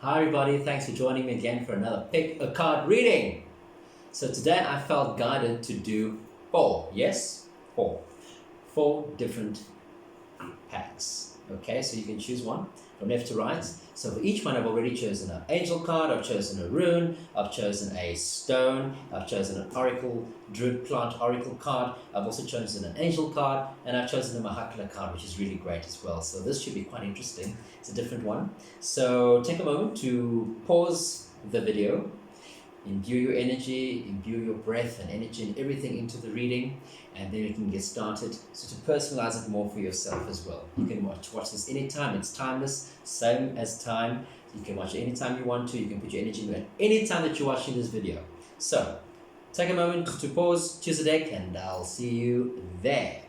Hi everybody, thanks for joining me again for another pick a card reading. So today I felt guided to do four different packs. Okay, so you can choose one from left to right. So for each one I've already chosen an angel card, I've chosen a rune, I've chosen a stone, I've chosen an oracle, druid plant oracle card, I've also chosen an angel card, and I've chosen a Mahakala card, which is really great as well. So this should be quite interesting. It's a different one. So take a moment to pause the video, imbue your energy, imbue your breath and energy and everything into the reading, and then you can get started. So to personalize it more for yourself as well. You can watch this anytime. It's timeless, same as time. You can watch it anytime you want to. You can put your energy in it anytime that you're watching this video. So take a moment to pause, choose a deck, and I'll see you there.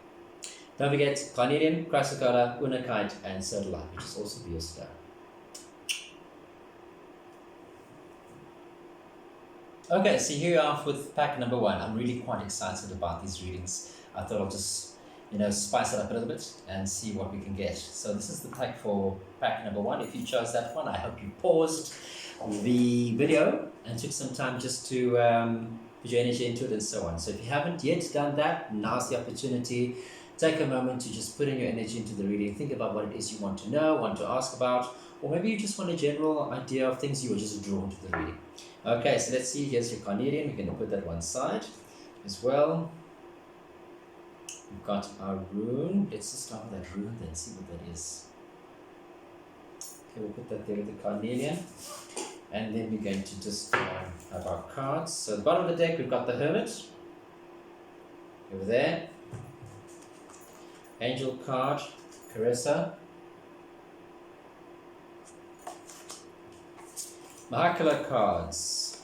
Don't forget Carnelian, Chrysocada, Unakite, and Sodalite, which is also your stone. Okay, so here we are with pack number one. I'm really quite excited about these readings. I thought I'll just, spice it up a little bit and see what we can get. So this is the pack for pack number one. If you chose that one, I hope you paused the video and took some time just to put your energy into it and so on. So if you haven't yet done that, now's the opportunity. Take a moment to just put in your energy into the reading. Think about what it is you want to know, want to ask about, or maybe you just want a general idea of things you were just drawn to the reading. Okay, so let's see. Here's your Carnelian. We're going to put that one side as well. We've got our rune. Let's just start with that rune and see what that is. Okay, we'll put that there with the Carnelian. And then we're going to just have our cards. So at the bottom of the deck, we've got the Hermit. Over there. Angel card, Caressa. Mahakala Cards.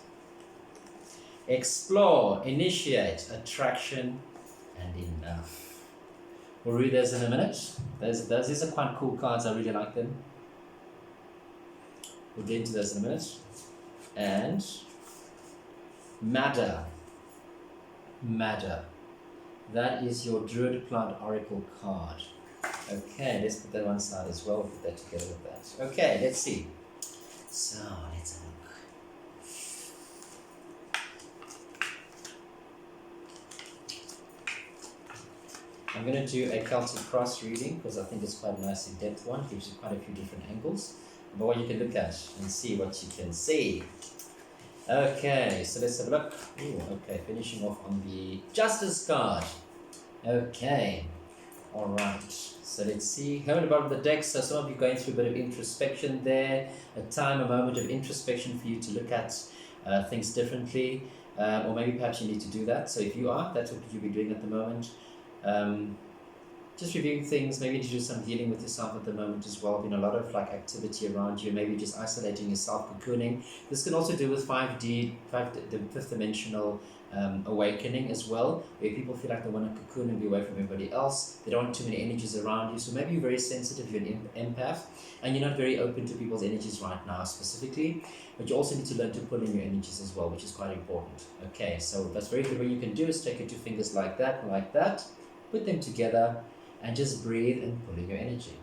Explore, initiate, attraction, and enough. We'll read those in a minute. These are quite cool cards. I really like them. We'll get into those in a minute. And Madder. That is your Druid Plant Oracle card. Okay, let's put that one side as well. Put that together with that. Okay, let's see. So, let's have a look. I'm going to do a Celtic cross reading because I think it's quite a nice in-depth one. It gives you quite a few different angles. But what you can look at and see what you can see. Okay, so let's have a look. Ooh, okay, finishing off on the Justice card. Okay, alright. So let's see. Hermit above the deck. So some of you going through a bit of introspection there. A moment of introspection for you to look at things differently. Or maybe perhaps you need to do that. So if you are, that's what you'll be doing at the moment. Just reviewing things, maybe to do some healing with yourself at the moment as well. Been a lot of activity around you, maybe just isolating yourself, cocooning. This can also do with 5D, the fifth dimensional awakening as well, where people feel like they want to cocoon and be away from everybody else. They don't want too many energies around you. So maybe you're very sensitive, you're an empath, and you're not very open to people's energies right now specifically. But you also need to learn to pull in your energies as well, which is quite important. Okay, so that's very good. What you can do is take your two fingers like that, put them together, and just breathe and pull in your energy.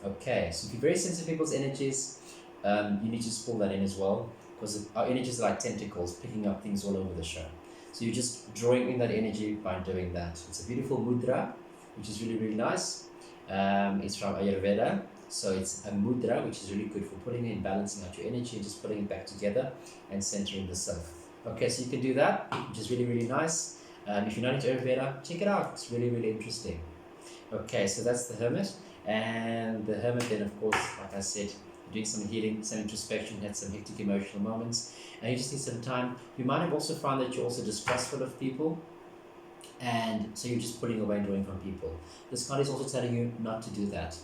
Okay, so if you're very sensitive to people's energies, you need to just pull that in as well, because our energies are like tentacles picking up things all over the show. So you're just drawing in that energy by doing that. It's a beautiful mudra, which is really, really nice. It's from Ayurveda. So it's a mudra, which is really good for putting in, balancing out your energy, and just putting it back together and centering the self. Okay, so you can do that, which is really, really nice. If you're not into Ayurveda, check it out. It's really, really interesting. Okay, so that's the Hermit. And the Hermit then, of course, like I said, doing some healing, some introspection, had some hectic emotional moments, and you just need some time. You might have also found that you're also distrustful of people, and so you're just pulling away and drawing from people. This card is also telling you not to do that.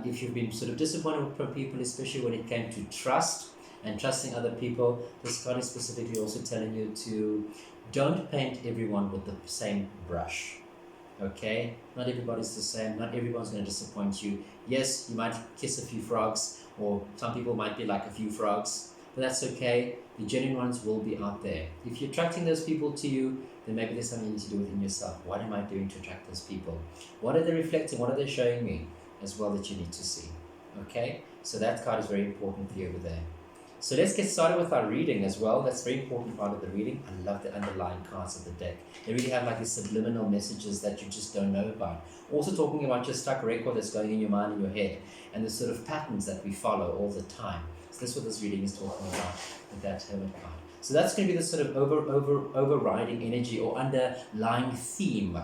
If you've been sort of disappointed from people, especially when it came to trust and trusting other people, this card is specifically also telling you to don't paint everyone with the same brush. Okay, not everybody's the same. Not everyone's going to disappoint you. Yes, you might kiss a few frogs, or some people might be like a few frogs, but that's okay. The genuine ones will be out there. If you're attracting those people to you, then maybe there's something you need to do within yourself. What am I doing to attract those people? What are they reflecting? What are they showing me as well that you need to see? Okay, so that card is very important for you over there. So let's get started with our reading as well. That's a very important part of the reading. I love the underlying cards of the deck. They really have like these subliminal messages that you just don't know about. Also talking about your stuck record that's going in your mind and your head, and the sort of patterns that we follow all the time. So that's what this reading is talking about with that Hermit card. So that's going to be the sort of overriding energy or underlying theme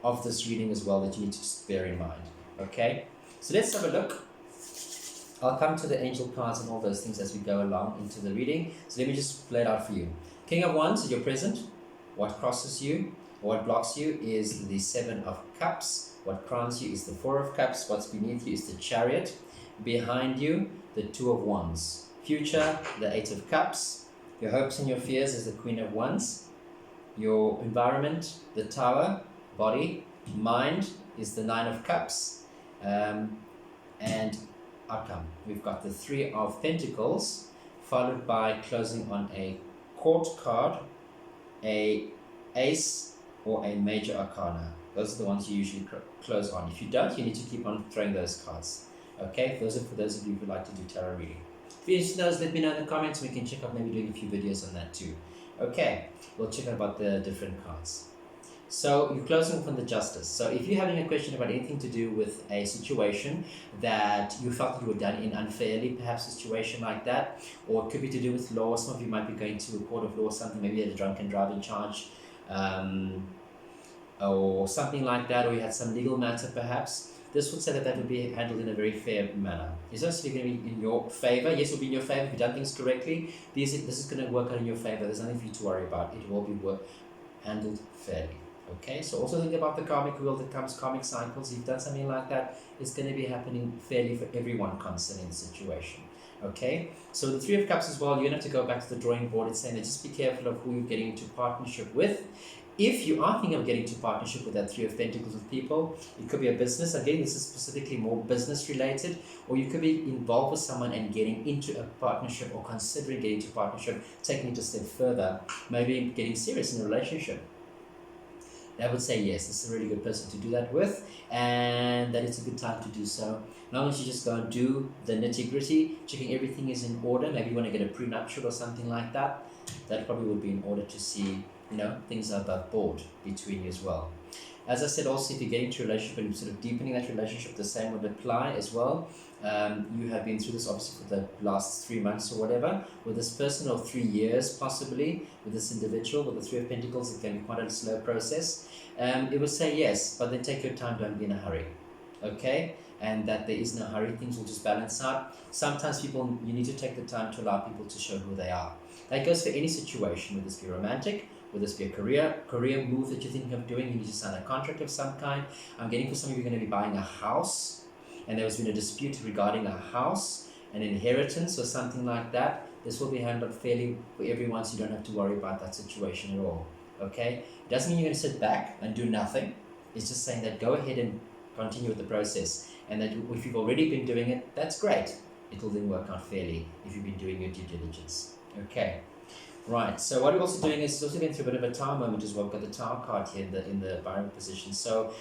of this reading as well that you need to just bear in mind. Okay, so let's have a look. I'll come to the angel cards and all those things as we go along into the reading. So let me just play it out for you. King of Wands is your present. What crosses you, or what blocks you, is the Seven of Cups. What crowns you is the Four of Cups. What's beneath you is the Chariot. Behind you, the Two of Wands. Future, the Eight of Cups. Your hopes and your fears is the Queen of Wands. Your environment, the Tower. Body, mind is the Nine of Cups. And outcome, we've got the Three of Pentacles, followed by closing on a Court card, a Ace, or a Major Arcana. Those are the ones you usually close on. If you don't, you need to keep on throwing those cards. Okay, those are for those of you who like to do tarot reading. If you're interested in those, let me know in the comments. We can check out maybe doing a few videos on that too. Okay, we'll check out about the different cards. So you're closing from the Justice. So if you're having a question about anything to do with a situation that you felt you were done in unfairly, perhaps a situation like that, or it could be to do with law. Some of you might be going to a court of law or something, maybe you had a drunken driving charge, or something like that, or you had some legal matter perhaps. This would say that would be handled in a very fair manner. It's actually going to be in your favor. Yes, it will be in your favor if you've done things correctly. This is going to work out in your favor. There's nothing for you to worry about. It will be handled fairly. Okay, so also think about the karmic wheel that comes, karmic cycles. If you've done something like that, it's going to be happening fairly for everyone concerned in the situation. Okay, so the Three of Cups as well, you're going to have to go back to the drawing board and saying that just be careful of who you're getting into partnership with. If you are thinking of getting into partnership with that Three of Pentacles with people, it could be a business. Again, this is specifically more business related, or you could be involved with someone and getting into a partnership or considering getting into partnership, taking it a step further, maybe getting serious in a relationship. I would say yes, this is a really good person to do that with, and that it's a good time to do so. As long as you just go and do the nitty-gritty, checking everything is in order. Maybe you want to get a prenuptial or something like that. That probably would be in order to see, things are above board between you as well. As I said, also, if you're getting into a relationship and sort of deepening that relationship, the same would apply as well. You have been through this obviously for the last 3 months or whatever with this person, or 3 years possibly with this individual. With the Three of Pentacles, it can be quite a slow process. It would say yes, but then take your time, don't be in a hurry. Okay, and that there is no hurry, things will just balance out. Sometimes you need to take the time to allow people to show who they are. That goes for any situation, whether this be romantic, whether this be a career move that you're thinking of doing. You need to sign a contract of some kind. I'm getting for some of you, you're going to be buying a house, and there has been a dispute regarding a house, an inheritance or something like that. This will be handled fairly for everyone, so you don't have to worry about that situation at all. Okay, it doesn't mean you're going to sit back and do nothing. It's just saying that go ahead and continue with the process, and that if you've already been doing it, that's great. It will then work out fairly if you've been doing your due diligence. Okay, right. So what we're also doing is also going through a bit of a Tower moment as well. We've got the Tower card here in the Byron position. So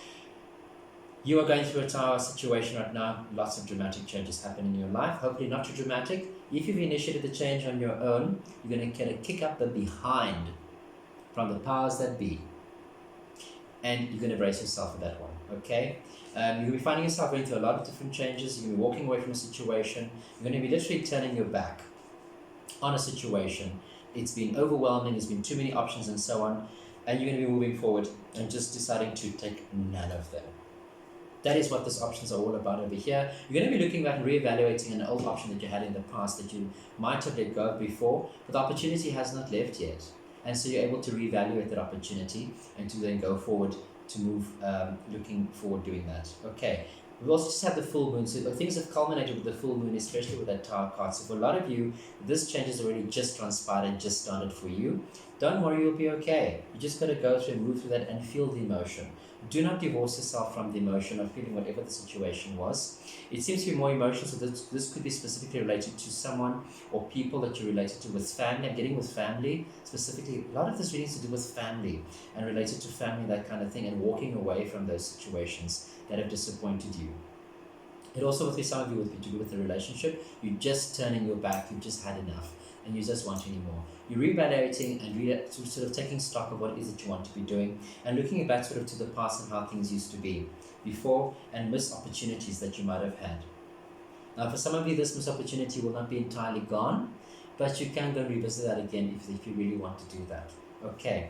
you are going through a Tower situation right now. Lots of dramatic changes happen in your life. Hopefully not too dramatic. If you've initiated the change on your own, you're going to get a kick up the behind from the powers that be, and you're going to brace yourself for that one. Okay, you're going to be finding yourself going through a lot of different changes. You're going to be walking away from a situation. You're going to be literally turning your back on a situation. It's been overwhelming, there's been too many options and so on, and you're going to be moving forward and just deciding to take none of them. That is what these options are all about over here. You're going to be looking back and reevaluating an old option that you had in the past that you might have let go of before, but the opportunity has not left yet. And so you're able to reevaluate that opportunity and to then go forward to move, looking forward doing that. Okay, we've also just had the full moon. So things have culminated with the full moon, especially with that Tower card. So for a lot of you, this change has already just transpired and just started for you. Don't worry, you'll be okay. You just got to go through and move through that and feel the emotion. Do not divorce yourself from the emotion of feeling whatever the situation was. It seems to be more emotional, so this could be specifically related to someone or people that you're related to with family. I'm getting with family specifically. A lot of this reading is to do with family and related to family, that kind of thing, and walking away from those situations that have disappointed you. It also with some of you with to do with the relationship, you're just turning your back, you've just had enough, and you just want anymore. You're reevaluating and sort of taking stock of what it is that you want to be doing, and looking back sort of to the past and how things used to be before, and missed opportunities that you might have had. Now, for some of you, this missed opportunity will not be entirely gone, but you can go and revisit that again if you really want to do that. Okay.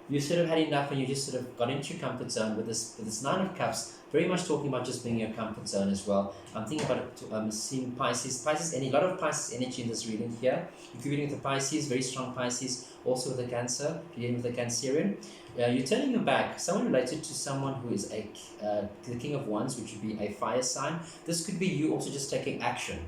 You sort of had enough and you just sort of got into your comfort zone with this Nine of Cups, very much talking about just being in your comfort zone as well. I'm thinking about seeing Pisces, a lot of Pisces energy in this reading here. If you're reading with the Pisces, very strong Pisces, also with the Cancer, if you're dealing with the Cancerian. You're turning your back, someone related to someone who is the King of Wands, which would be a fire sign. This could be you also just taking action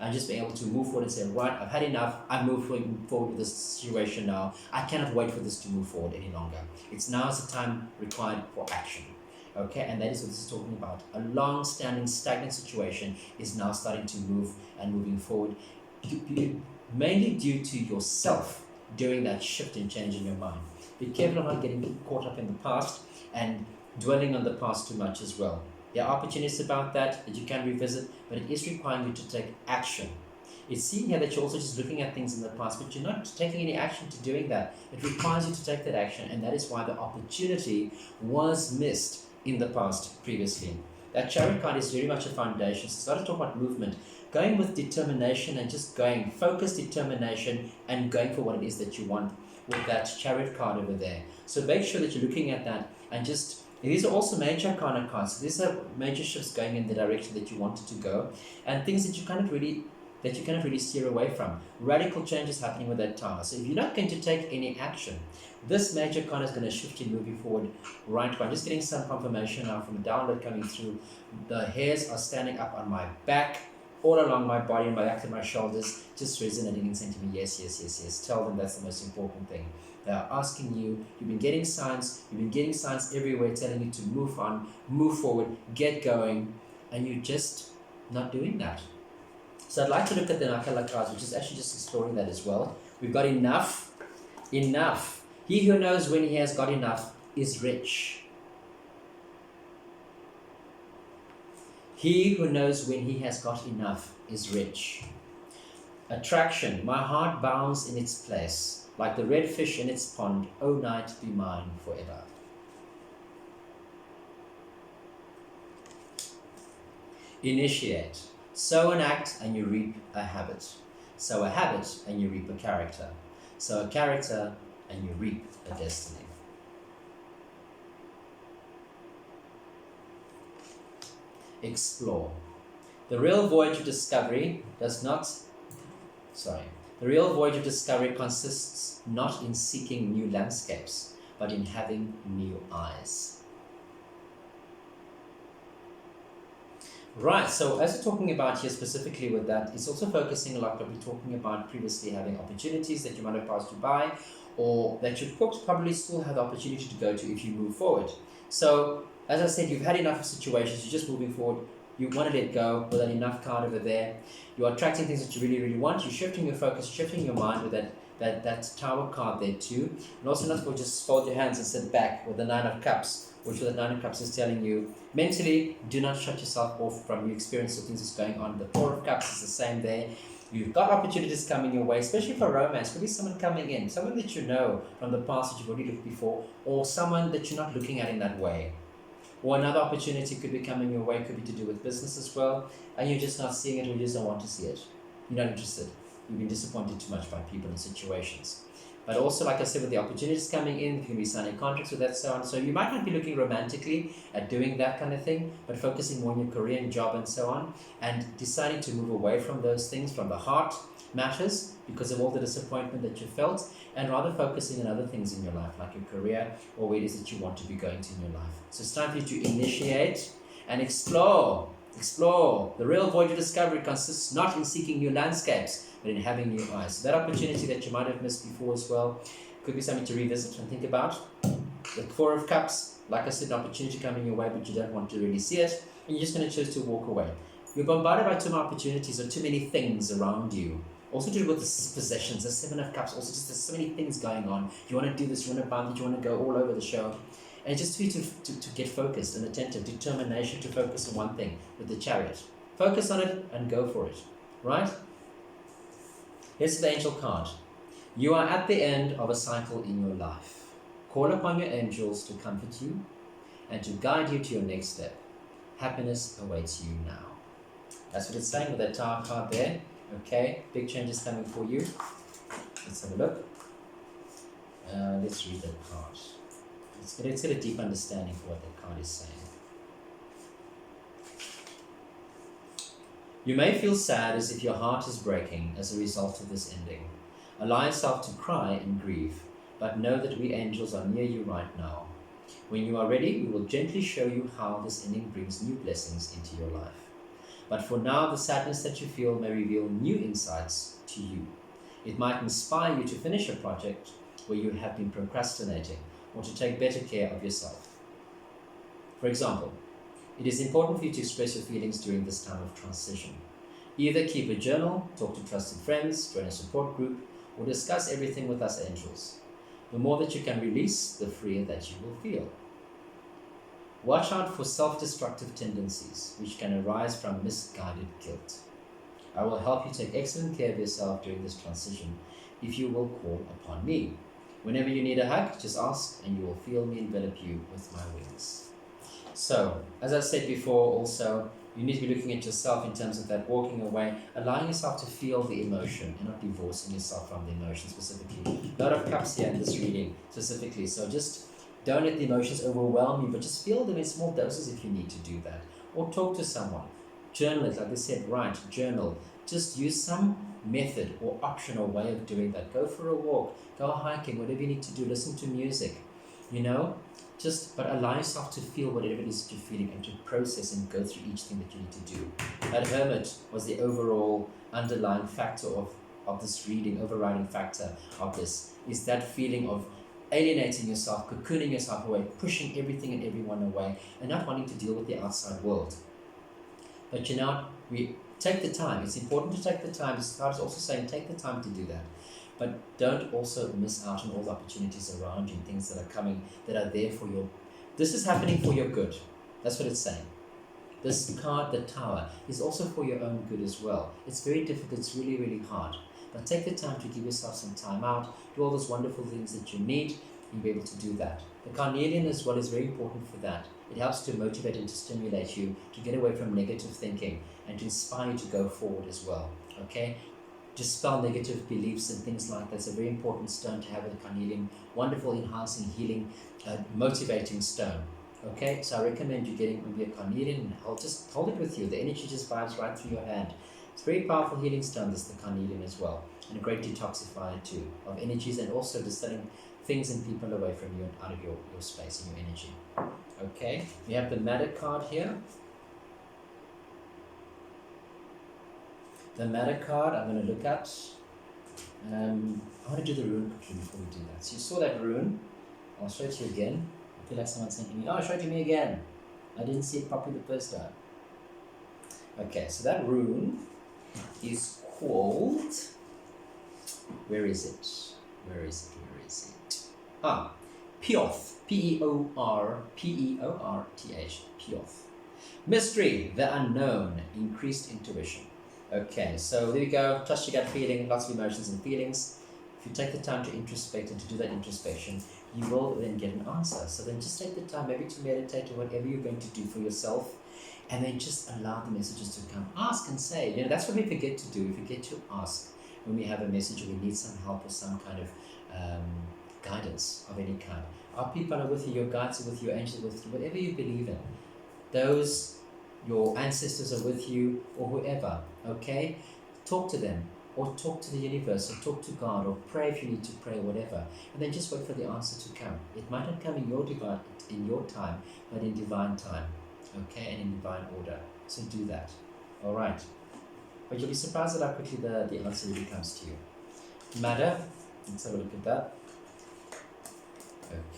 and just being able to move forward and say, right, I've had enough, I'm moving forward with this situation now. I cannot wait for this to move forward any longer. It's now is the time required for action. Okay, and that is what this is talking about. A long-standing, stagnant situation is now starting to move and moving forward, mainly due to yourself doing that shift and change in your mind. Be careful of not getting caught up in the past and dwelling on the past too much as well. There are opportunities about that you can revisit, but it is requiring you to take action. It's seen here that you're also just looking at things in the past, but you're not taking any action to doing that. It requires you to take that action, and that is why the opportunity was missed in the past previously. That Chariot card is very much a foundation. So start to talk about movement, going with determination and just going, focused determination and going for what it is that you want with that Chariot card over there. So make sure that you're looking at that and just, these are also major arcana cards. So these are major shifts going in the direction that you wanted to go, and things that you cannot really steer away from. Radical changes happening with that Tower. So if you're not going to take any action, this major card is going to shift you moving forward right. I'm just getting some confirmation now from a download coming through. The hairs are standing up on my back, all along my body and my back and my shoulders, just resonating and saying to me, yes, yes, yes, yes. Tell them that's the most important thing. They are asking you, you've been getting signs everywhere telling you to move on, move forward, get going, and you're just not doing that. So I'd like to look at the Mahakala Cards, which is actually just exploring that as well. We've got enough. He who knows when he has got enough is rich. He who knows when he has got enough is rich. Attraction. My heart bounds in its place, like the red fish in its pond. O night, be mine forever. Initiate. Sow an act and you reap a habit. Sow a habit and you reap a character. Sow a character and you reap a destiny. Explore. The real voyage of discovery consists not in seeking new landscapes, but in having new eyes. Right, so as we're talking about here specifically with that, it's also focusing a lot what we're talking about previously, having opportunities that you might have passed you by, or that you probably still have the opportunity to go to if you move forward. So, as I said, you've had enough of situations, you're just moving forward, you want to let go with that enough card over there. You're attracting things that you really, really want. You're shifting your focus, shifting your mind with that Tower card there too. And also not to just fold your hands and sit back with the Nine of Cups, which with the Nine of Cups is telling you, mentally, do not shut yourself off from your experience of things that's going on. The Four of Cups is the same there. You've got opportunities coming your way, especially for romance. Could be someone coming in, someone that you know from the past that you've already looked before, or someone that you're not looking at in that way. Or another opportunity could be coming your way, could be to do with business as well, and you're just not seeing it, or you just don't want to see it. You're not interested. You've been disappointed too much by people and situations. But also, like I said, with the opportunities coming in, you can be signing contracts with that, so on. So you might not be looking romantically at doing that kind of thing, but focusing more on your career and job and so on, and deciding to move away from those things, from the heart matters, because of all the disappointment that you felt, and rather focusing on other things in your life, like your career, or where it is that you want to be going to in your life. So it's time for you to initiate and explore. Explore. The real voyage of discovery consists not in seeking new landscapes, but in having new eyes. So that opportunity that you might have missed before as well could be something to revisit and think about. The Four of Cups, like I said, an opportunity coming your way, but you don't want to really see it, and you're just going to choose to walk away. You're bombarded by too many opportunities or too many things around you. Also to do with the possessions, the Seven of Cups, also just there's so many things going on. You want to do this, you want to bump it, you want to go all over the show. And just for you to get focused and attentive, determination to focus on one thing with the Chariot. Focus on it and go for it, right? Here's the angel card. You are at the end of a cycle in your life. Call upon your angels to comfort you and to guide you to your next step. Happiness awaits you now. That's what it's saying with that Tower card there. Okay, big changes coming for you. Let's have a look. Let's read that card. Let's get a deep understanding for what that card is saying. You may feel sad as if your heart is breaking as a result of this ending. Allow yourself to cry and grieve, but know that we angels are near you right now. When you are ready, we will gently show you how this ending brings new blessings into your life. But for now, the sadness that you feel may reveal new insights to you. It might inspire you to finish a project where you have been procrastinating, or to take better care of yourself. For example, it is important for you to express your feelings during this time of transition. Either keep a journal, talk to trusted friends, join a support group, or discuss everything with us angels. The more that you can release, the freer that you will feel. Watch out for self-destructive tendencies, which can arise from misguided guilt. I will help you take excellent care of yourself during this transition if you will call upon me. Whenever you need a hug, just ask and you will feel me envelop you with my wings. So, as I said before also, you need to be looking at yourself in terms of that walking away, allowing yourself to feel the emotion and not divorcing yourself from the emotion specifically. A lot of cups here in this reading specifically, so just don't let the emotions overwhelm you, but just feel them in small doses if you need to do that. Or talk to someone. Journal it, like I said, write, journal. Just use some method or option or way of doing that. Go for a walk, go hiking, whatever you need to do, listen to music, but allow yourself to feel whatever it is that you're feeling and to process and go through each thing that you need to do. That hermit was the overall underlying factor of this reading, overriding factor of this, is that feeling of alienating yourself, cocooning yourself away, pushing everything and everyone away, and not wanting to deal with the outside world. But we take the time. It's important to take the time. This card is also saying take the time to do that. But don't also miss out on all the opportunities around you, things that are coming, that are there for your... This is happening for your good. That's what it's saying. This card, the Tower, is also for your own good as well. It's very difficult. It's really, really hard. But take the time to give yourself some time out, do all those wonderful things that you need, and you'll be able to do that. The carnelian as well is very important for that. It helps to motivate and to stimulate you to get away from negative thinking and to inspire you to go forward as well. Okay? Dispel negative beliefs and things like that. It's a very important stone to have with the carnelian. Wonderful, enhancing, healing, motivating stone. Okay? So I recommend you getting maybe a carnelian and just hold it with you. The energy just vibes right through your hand. It's a very powerful healing stone, this the carnelian as well. And a great detoxifier too of energies, and also distilling things and people away from you and out of your space and your energy. Okay? We have the Matter card here. The Matter card I'm going to look at. I want to do the rune quickly before we do that. So you saw that rune. I'll show it to you again. I feel like someone's saying to me, show it to me again. I didn't see it properly the first time. Okay, so that rune is called... Where is it? Peoth. P-E-O-R-T-H. Peoth. Mystery, the unknown, increased intuition. Okay, so there you go. Trust your gut feeling, lots of emotions and feelings. If you take the time to introspect and to do that introspection, you will then get an answer. So then just take the time maybe to meditate or whatever you're going to do for yourself, and then just allow the messages to come. Ask and say. That's what we forget to do. We forget to ask when we have a message or we need some help or some kind of guidance of any kind. Our people are with you, your guides are with you, your angels are with you, whatever you believe in. Your ancestors are with you, or whoever, okay? Talk to them, or talk to the universe, or talk to God, or pray if you need to pray, whatever. And then just wait for the answer to come. It might not come in your time, but in divine time, okay? And in divine order. So do that, all right? But you'll be surprised at how quickly the answer really comes to you. Matter, let's have a look at that.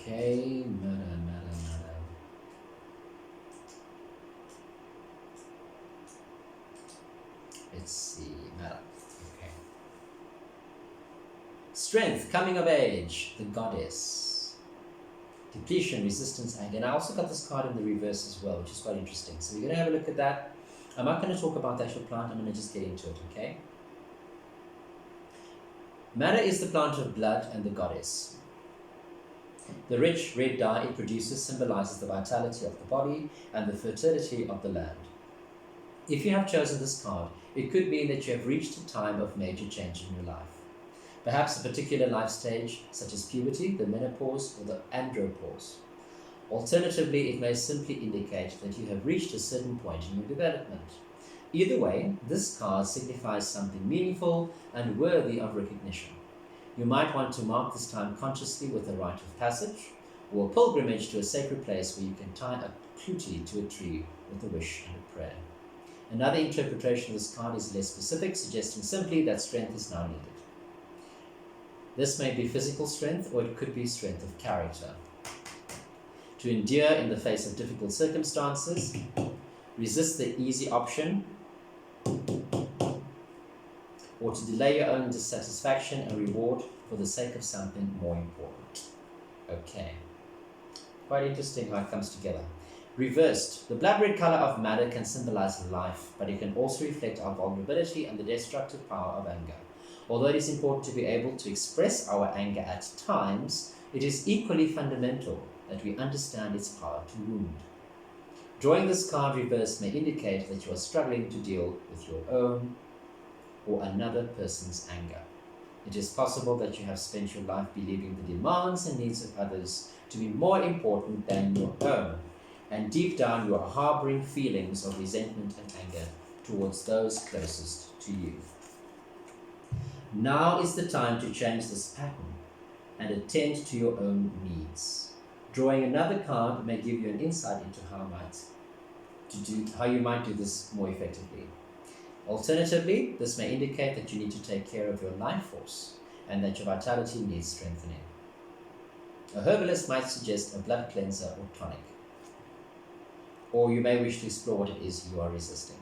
Okay, matter. Let's see, matter. Okay. Strength, coming of age, the goddess. Depletion, resistance, anger. And I also got this card in the reverse as well, which is quite interesting. So we're going to have a look at that. I'm not going to talk about the actual plant, I'm going to just get into it, okay? Madder is the plant of blood and the goddess. The rich red dye it produces symbolizes the vitality of the body and the fertility of the land. If you have chosen this card, it could mean that you have reached a time of major change in your life. Perhaps a particular life stage, such as puberty, the menopause, or the andropause. Alternatively, it may simply indicate that you have reached a certain point in your development. Either way, this card signifies something meaningful and worthy of recognition. You might want to mark this time consciously with a rite of passage, or a pilgrimage to a sacred place where you can tie a clutie to a tree with a wish and a prayer. Another interpretation of this card is less specific, suggesting simply that strength is now needed. This may be physical strength, or it could be strength of character. To endure in the face of difficult circumstances, resist the easy option, or to delay your own dissatisfaction and reward for the sake of something more important. Okay. Quite interesting how it comes together. Reversed, the blood red color of madder can symbolize life, but it can also reflect our vulnerability and the destructive power of anger. Although it is important to be able to express our anger at times, it is equally fundamental that we understand its power to wound. Drawing this card reversed may indicate that you are struggling to deal with your own or another person's anger. It is possible that you have spent your life believing the demands and needs of others to be more important than your own, and deep down you are harboring feelings of resentment and anger towards those closest to you. Now is the time to change this pattern and attend to your own needs. Drawing another card may give you an insight into how you might do this more effectively. Alternatively, this may indicate that you need to take care of your life force and that your vitality needs strengthening. A herbalist might suggest a blood cleanser or tonic, or you may wish to explore what it is you are resisting.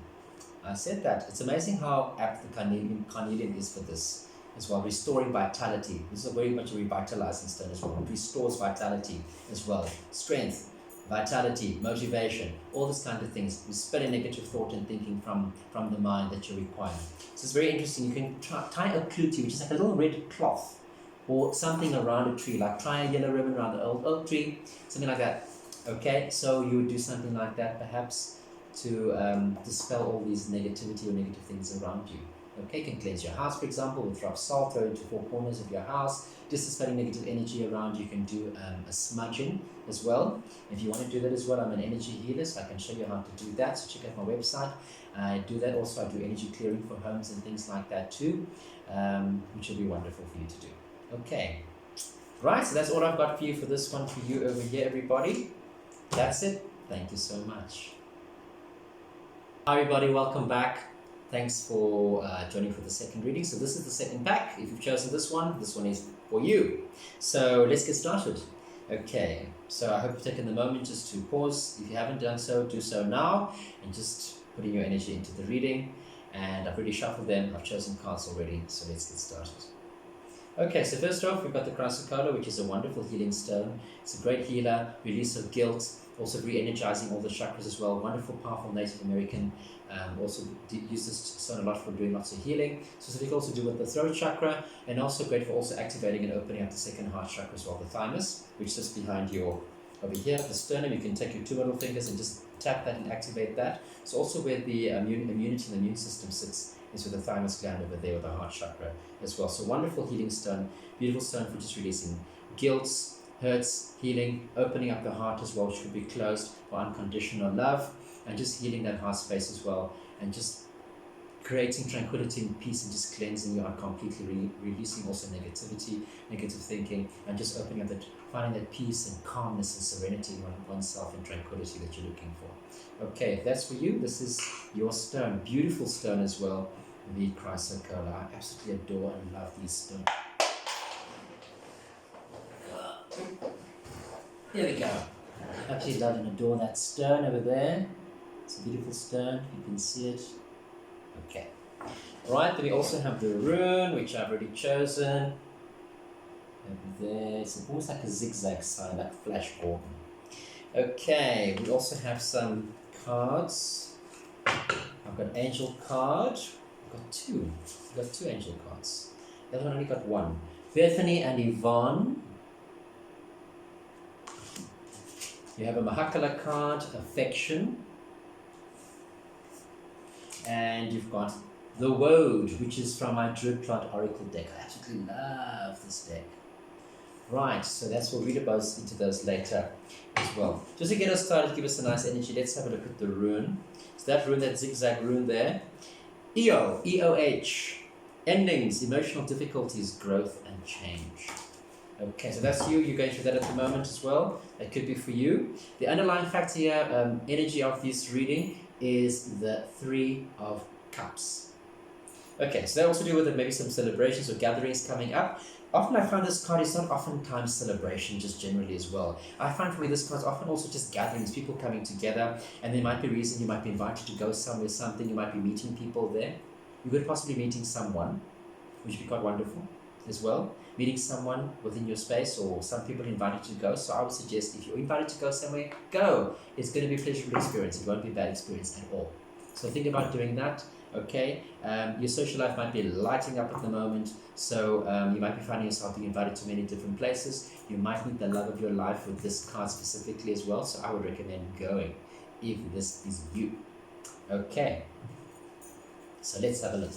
I said that. It's amazing how apt the carnelian is for this as well, restoring vitality. This is very much a revitalizing stone as well. It restores vitality as well. Strength, vitality, motivation, all these kind of things. You spell a negative thought and thinking from the mind that you require. So it's very interesting. You can tie a clutie, which is like a little red cloth, or something around a tree, like tie a yellow ribbon around the old oak tree, something like that. Okay, so you would do something like that perhaps to dispel all these negativity or negative things around you. Okay, you can cleanse your house, for example, with drop salt, throw it into 4 corners of your house, just dispelling negative energy around. You can do a smudging as well. If you want to do that as well, I'm an energy healer, so I can show you how to do that. So check out my website. I do that also. I do energy clearing for homes and things like that too, which will be wonderful for you to do. Okay, right, so that's all I've got for you for this one for you over here, everybody. That's it. Thank you so much. Hi everybody, welcome back. Thanks for joining for the second reading. So this is the second pack. If you've chosen this one is for you. So let's get started. Okay, so I hope you've taken the moment just to pause. If you haven't done so, do so now, and just putting your energy into the reading. And I've already shuffled them. I've chosen cards already, so let's get started. Okay, so first off, we've got the chrysocolla, which is a wonderful healing stone. It's a great healer, release of guilt, also re-energizing all the chakras as well. Wonderful, powerful Native American. Also use this stone a lot for doing lots of healing. Specifically also do with the throat chakra, and also great for also activating and opening up the second heart chakra as well, the thymus, which is behind your, over here, the sternum. You can take your 2 middle fingers and just tap that and activate that. So also where the immunity and the immune system sits is with the thymus gland over there, with the heart chakra as well. So wonderful healing stone, beautiful stone for just releasing guilt, hurts, healing, opening up the heart as well, which could be closed for unconditional love, and just healing that heart space as well, and just creating tranquility and peace, and just cleansing your heart completely, releasing also negativity, negative thinking, and just opening up that, finding that peace and calmness and serenity in oneself and tranquility that you're looking for. Okay, if that's for you, this is your stone. Beautiful stone as well, the chrysocolla. I absolutely adore and love these stones. Here we go. Absolutely love and adore that stone over there. It's a beautiful stone, you can see it. Okay. Alright, then we also have the rune, which I've already chosen. Over there, it's almost like a zigzag sign, like Flash Gordon. Okay, we also have some cards. I've I've got angel card. I've got two. I've got two angel cards. The other one only got one. Bethany and Yvonne. You have a Mahakala card, affection. And you've got the Woad, which is from my Druid Oracle deck. I absolutely love this deck. Right, so that's we'll read about into those later as well. Just to get us started, give us a nice energy, let's have a look at the rune. So that rune, that zigzag rune there. EO, EOH, endings, emotional difficulties, growth and change. Okay, so that's you. You're going through that at the moment as well. That could be for you. The underlying factor here, energy of this reading, is the Three of Cups. Okay, so that also do with maybe some celebrations or gatherings coming up. Often I find this card is not oftentimes celebration, just generally as well. I find for me this card is often also just gatherings, people coming together, and there might be a reason you might be invited to go somewhere, something, you might be meeting people there. You could possibly be meeting someone, which would be quite wonderful as well. Meeting someone within your space, or some people invited to go. So I would suggest if you're invited to go somewhere, go. It's going to be a pleasurable experience. It won't be a bad experience at all. So think about doing that. Okay, your social life might be lighting up at the moment, so you might be finding yourself being invited to many different places. You might meet the love of your life with this card specifically as well, so I would recommend going if this is you. Okay, so let's have a look.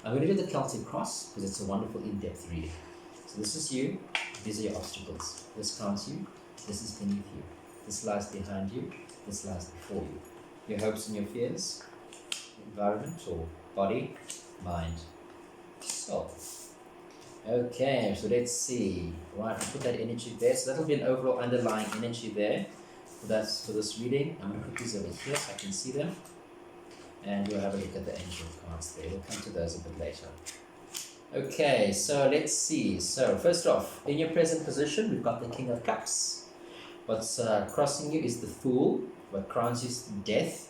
I'm going to do the Celtic cross because it's a wonderful in-depth reading. So this is you, these are your obstacles. This counts you, this is beneath you. This lies behind you, this lies before you. Your hopes and your fears, environment or body, mind, soul. Okay, so let's see. Right, I'll put that energy there. So that'll be an overall underlying energy there for this reading. I'm going to put these over here so I can see them. And we'll have a look at the angel cards there. We'll come to those a bit later. Okay, so let's see. So first off, in your present position, we've got the King of Cups. What's crossing you is the Fool. What crowns you is Death.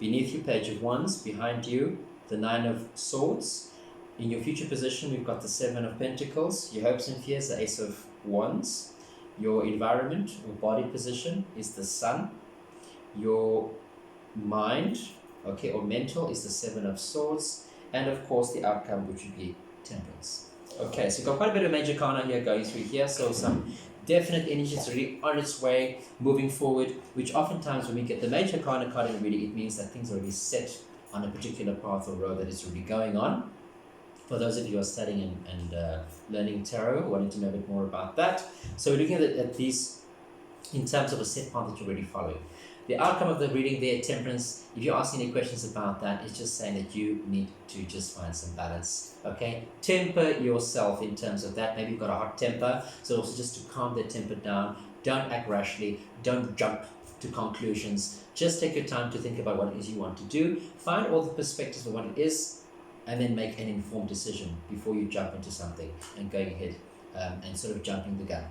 Beneath you, Page of Wands. Behind you, the Nine of Swords. In your future position, we've got the Seven of Pentacles. Your hopes and fears, the Ace of Wands. Your environment or body position is the Sun. Your mind, okay, or mental, is the Seven of Swords. And of course, the outcome, which would be Temperance. Okay, so we've got quite a bit of major arcana here going through here. So some definite energy is really on its way, moving forward, which oftentimes when we get the major arcana card in the reading, it means that things are already set on a particular path or road that is already going on. For those of you who are studying and learning tarot, wanting to know a bit more about that. So we're looking at these in terms of a set path that you're already following. The outcome of the reading there, Temperance, if you're asking any questions about that, it's just saying that you need to just find some balance, okay? Temper yourself in terms of that. Maybe you've got a hot temper, so also just to calm that temper down. Don't act rashly. Don't jump to conclusions. Just take your time to think about what it is you want to do. Find all the perspectives of what it is, and then make an informed decision before you jump into something and going ahead and sort of jumping the gun.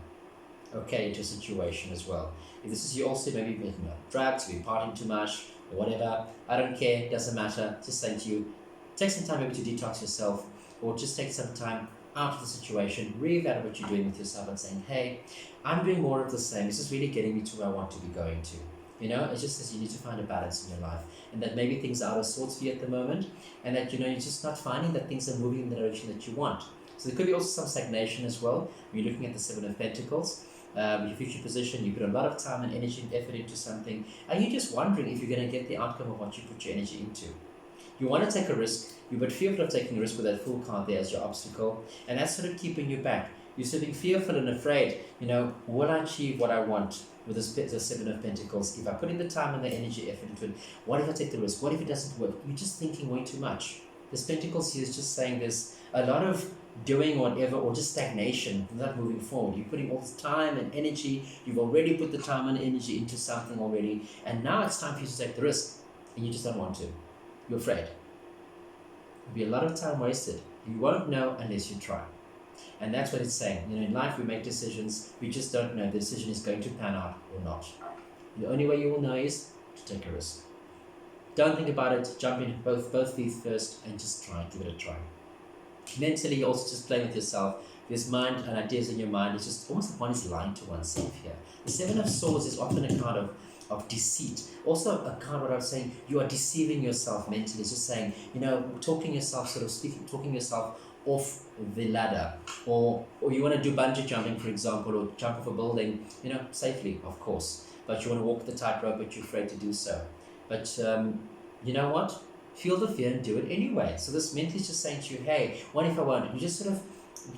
Okay, into a situation as well. If this is you also, maybe you're making drugs, you're partying too much, or whatever, I don't care, doesn't matter, just saying to you, take some time maybe to detox yourself, or just take some time out of the situation, reevaluate what you're doing with yourself and saying, hey, I'm doing more of the same, this is really getting me to where I want to be going to. You know, it's just that you need to find a balance in your life, and that maybe things are out of sorts for you at the moment, and that, you know, you're just not finding that things are moving in the direction that you want. So there could be also some stagnation as well. When you're looking at the Seven of Pentacles, your future position, you put a lot of time and energy and effort into something, and you're just wondering if you're going to get the outcome of what you put your energy into. You want to take a risk, you're but fearful of taking a risk with that Fool card there as your obstacle, and that's sort of keeping you back. You're sort of being fearful and afraid, you know, will I achieve what I want with the Seven of Pentacles? If I put in the time and the energy, effort into it, what if I take the risk? What if it doesn't work? You're just thinking way too much. This Pentacles here is just saying there's a lot of doing whatever, or just stagnation, not moving forward. You're putting all this time and energy, you've already put the time and energy into something already, and now it's time for you to take the risk, and you just don't want to. You're afraid. There'll be a lot of time wasted. You won't know unless you try. And that's what it's saying. You know, in life we make decisions, we just don't know if the decision is going to pan out or not. The only way you will know is to take a risk. Don't think about it, jump in both these first and just try, give it a try. Mentally, you're also just playing with yourself. There's mind and ideas in your mind. It's just almost like one is lying to oneself here. The Seven of Swords is often a card of of deceit. Also, a card what I was saying, you are deceiving yourself mentally. It's just saying, talking yourself, talking yourself off the ladder, or you want to do bungee jumping, for example, or jump off a building, safely, of course. But you want to walk the tightrope, but you're afraid to do so. But you know what? Feel the fear and do it anyway. So this mentally is just saying to you, hey, what if I won't? You're just sort of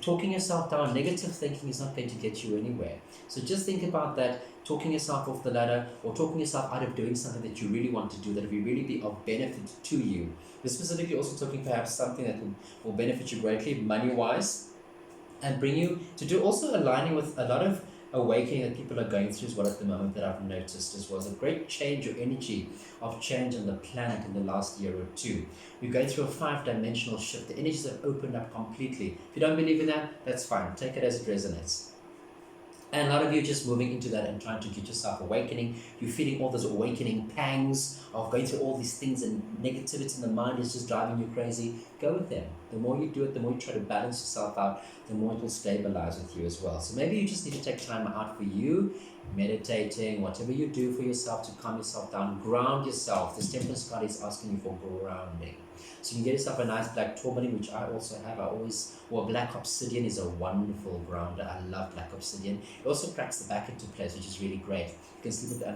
talking yourself down. Negative thinking is not going to get you anywhere. So just think about that, talking yourself off the ladder, or talking yourself out of doing something that you really want to do, that will really be of benefit to you. We're specifically also talking perhaps something that will benefit you greatly, money-wise, and bring you to do also aligning with a lot of awakening that people are going through as well at the moment, that I've noticed as well. It's a great change or energy of change on the planet in the last year or two. We're going through a 5-dimensional shift. The energies have opened up completely. If you don't believe in that, that's fine. Take it as it resonates. And a lot of you are just moving into that and trying to get yourself awakening. You're feeling all those awakening pangs of going through all these things, and negativity in the mind is just driving you crazy. Go with them. The more you do it, the more you try to balance yourself out, the more it will stabilize with you as well. So maybe you just need to take time out for you, meditating, whatever you do for yourself to calm yourself down, ground yourself. This Temperance card is asking you for grounding. So you can get yourself a nice black tourmaline, which I also have. Black obsidian is a wonderful grounder. I love black obsidian. It also cracks the back into place, which is really great. You can sleep with it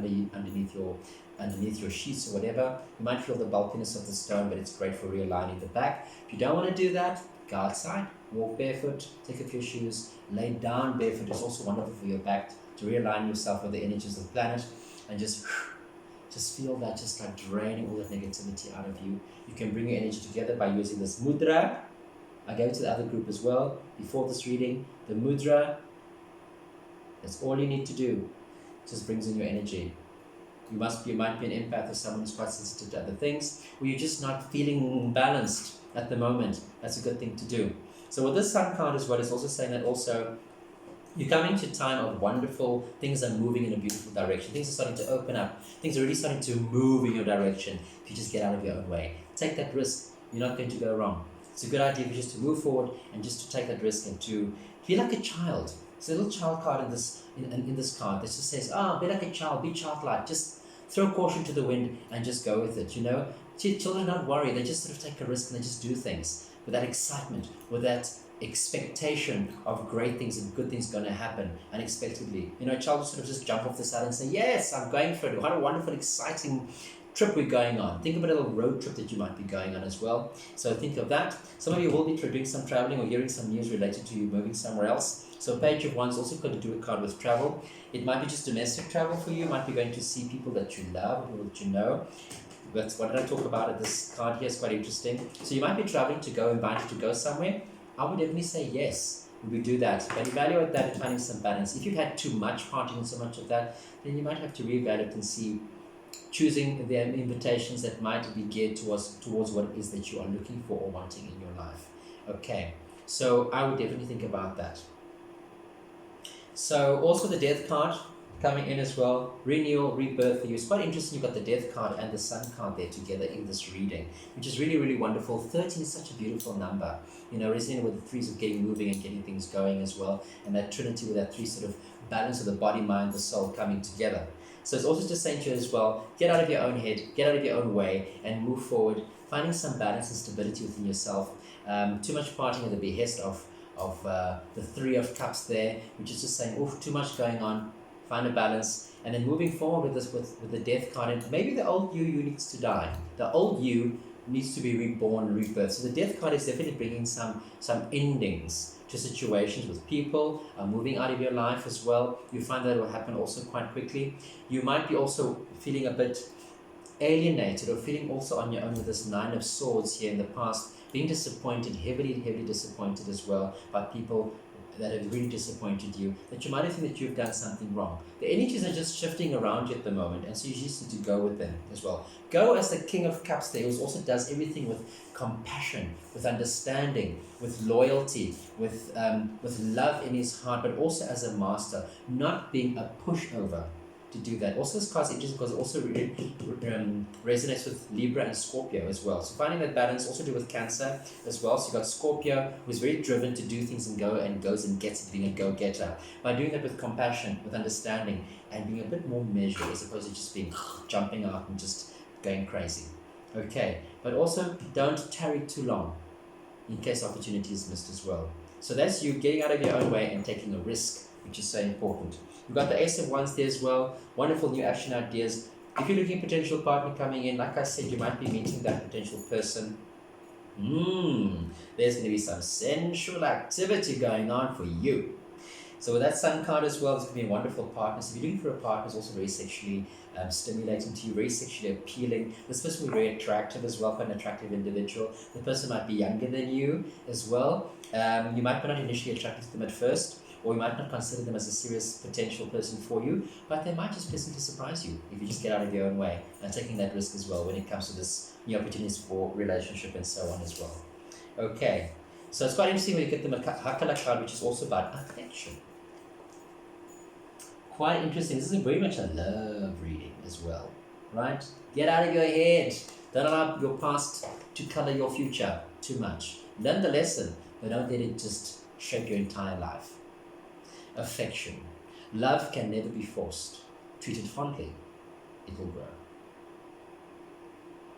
underneath your sheets or whatever. You might feel the bulkiness of the stone, but it's great for realigning the back. If you don't want to do that, go outside, walk barefoot, take off your shoes, lay down barefoot. It's also wonderful for your back to realign yourself with the energies of the planet, and just feel that just like draining all that negativity out of you. You can bring your energy together by using this mudra. I gave it to the other group as well before this reading. The mudra, that's all you need to do. It just brings in your energy. You might be an empath or someone who's quite sensitive to other things, or you're just not feeling balanced at the moment. That's a good thing to do. So with this Sun card as well, it's also saying that also you're coming to a time of wonderful, things are moving in a beautiful direction. Things are starting to open up. Things are really starting to move in your direction if you just get out of your own way. Take that risk. You're not going to go wrong. It's a good idea for just to move forward and just to take that risk and to be like a child. There's a little child card in this card that just says, be like a child, be childlike. Just throw caution to the wind and just go with it, Children don't worry. They just sort of take a risk and they just do things with that excitement, with that expectation of great things and good things going to happen unexpectedly. A child will sort of just jump off the side and say, yes, I'm going for it. What a wonderful, exciting trip we're going on. Think of a little road trip that you might be going on as well. So think of that. Some of you will be doing some traveling or hearing some news related to you moving somewhere else. So Page of Wands also got to do a card with travel. It might be just domestic travel for you. It might be going to see people that you love, people that you know. But what did I talk about at this card here is quite interesting. So you might be traveling to go, invited to go somewhere. I would definitely say yes, we do that. But evaluate that and finding some balance. If you've had too much partying and so much of that, then you might have to reevaluate and see, choosing the invitations that might be geared towards what it is that you are looking for or wanting in your life. Okay, so I would definitely think about that. So also the Death card coming in as well, renewal, rebirth for you. It's quite interesting. You've got the Death card and the Sun card there together in this reading, which is really, really wonderful. 13 is such a beautiful number, resonating with the threes of getting moving and getting things going as well, and that trinity with that three sort of balance of the body, mind, the soul coming together. So it's also just saying to you as well, get out of your own head, get out of your own way, and move forward, finding some balance and stability within yourself. Too much partying at the behest of the Three of Cups there, which is just saying, too much going on. Find a balance, and then moving forward with this with the Death card, and maybe the old you needs to die. The old you needs to be reborn, rebirth. So the Death card is definitely bringing some endings to situations with people, moving out of your life as well. You find that it will happen also quite quickly. You might be also feeling a bit alienated or feeling also on your own with this Nine of Swords here in the past, being disappointed, heavily disappointed as well by people that have really disappointed you, that you might think that you've done something wrong. The energies are just shifting around you at the moment, and so you just need to go with them as well. Go as the King of Cups there, who also does everything with compassion, with understanding, with loyalty, with love in his heart, but also as a master, not being a pushover to do that. Also, this card's interesting because it also resonates with Libra and Scorpio as well. So finding that balance also do with Cancer as well. So you've got Scorpio, who's very driven to do things and goes and gets it, being a go-getter. By doing that with compassion, with understanding, and being a bit more measured as opposed to just being jumping out and just going crazy. Okay, but also don't tarry too long in case opportunity is missed as well. So that's you getting out of your own way and taking a risk, which is so important. We've got the Ace of Wands there as well. Wonderful new action ideas. If you're looking at potential partner coming in, like I said, you might be meeting that potential person. There's going to be some sensual activity going on for you. So with that Sun card as well, it's going to be a wonderful partner. So if you're looking for a partner who's also very sexually stimulating to you, very sexually appealing, this person will be very attractive as well, quite an attractive individual. The person might be younger than you as well. You might be not initially attracted to them at first, or you might not consider them as a serious potential person for you, but they might just pleasantly surprise you if you just get out of your own way and taking that risk as well when it comes to this new opportunities for relationship and so on as well. Okay, so it's quite interesting when you get the Mahakala card, which is also about affection. Quite interesting. This is very much a love reading as well, right? Get out of your head. Don't allow your past to color your future too much. Learn the lesson, but don't let it just shape your entire life. Affection. Love can never be forced. Treat it fondly. It will grow.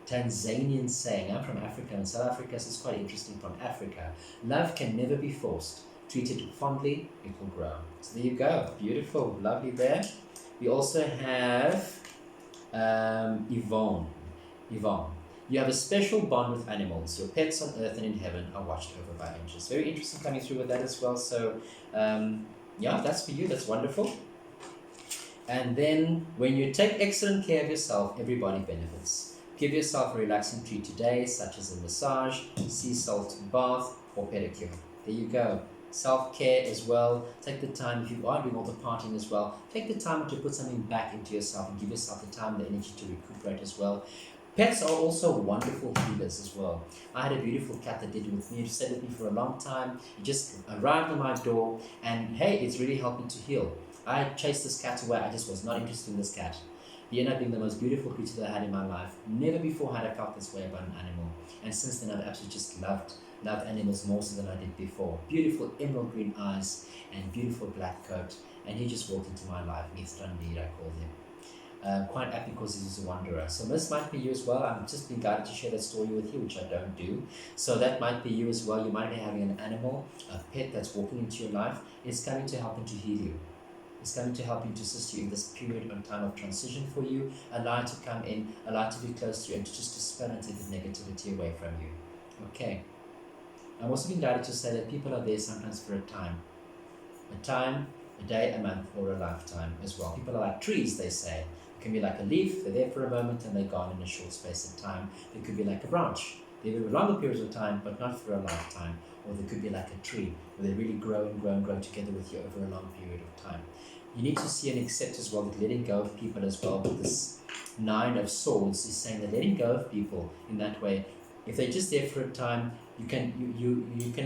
Tanzanian saying, I'm from Africa, and South Africa, so it's quite interesting from Africa. Love can never be forced. Treat it fondly, it will grow. So there you go. Beautiful, lovely there. We also have Yvonne. Yvonne. You have a special bond with animals. Your pets on earth and in heaven are watched over by angels. Very interesting coming through with that as well. So yeah, that's for you. That's wonderful. And then when you take excellent care of yourself, everybody benefits. Give yourself a relaxing treat today, such as a massage, sea salt bath, or pedicure. There you go. Self-care as well. Take the time, if you are doing all the partying as well, take the time to put something back into yourself and give yourself the time and the energy to recuperate as well. Pets are also wonderful healers as well. I had a beautiful cat that did it with me. It stayed with me for a long time. It just arrived on my door, and hey, it's really helped me to heal. I chased this cat away. I just was not interested in this cat. He ended up being the most beautiful creature that I had in my life. Never before had I felt this way about an animal. And since then, I've absolutely just loved animals more so than I did before. Beautiful emerald green eyes and beautiful black coat. And he just walked into my life. Mithrandir, I called him. Quite happy because he was a wanderer. So this might be you as well. I'm just being guided to share that story with you, which I don't do. So that might be you as well. You might be having an animal, a pet that's walking into your life. It's coming to help and to heal you. It's coming to help you, to assist you in this period and time of transition for you. Allow it to come in, allow it to be close to you, and to just dispel and take the negativity away from you. Okay. I'm also being guided to say that people are there sometimes for a time, a day, a month, or a lifetime as well. People are like trees, they say. It can be like a leaf, they're there for a moment and they're gone in a short space of time. They could be like a branch, they're there for longer periods of time, but not for a lifetime. Or they could be like a tree, where they really grow and grow and grow together with you over a long period of time. You need to see and accept as well that letting go of people as well, with this Nine of Swords is saying that letting go of people in that way, if they're just there for a time, you can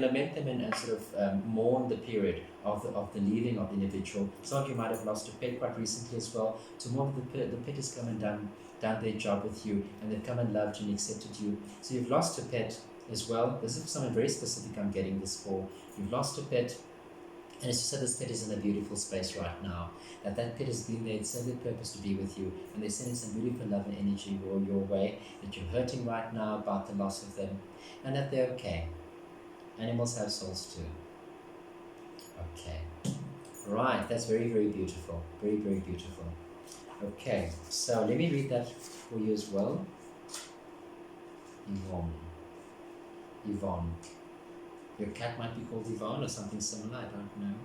lament them and sort of mourn the period of the leaving of the individual. Some of you might have lost a pet quite recently as well. Tomorrow the pet has come and done their job with you, and they've come and loved you and accepted you. So you've lost a pet as well. This is something very specific I'm getting this for. You've lost a pet, and it's just that this pet is in a beautiful space right now. That pet has been there, it's served their purpose to be with you, and they're sending some beautiful love and energy your way, that you're hurting right now about the loss of them, and that they're okay. Animals have souls too. Okay. Right, that's very, very beautiful. Very, very beautiful. Okay, so let me read that for you as well. Yvonne. Your cat might be called Yvonne or something similar, I don't know.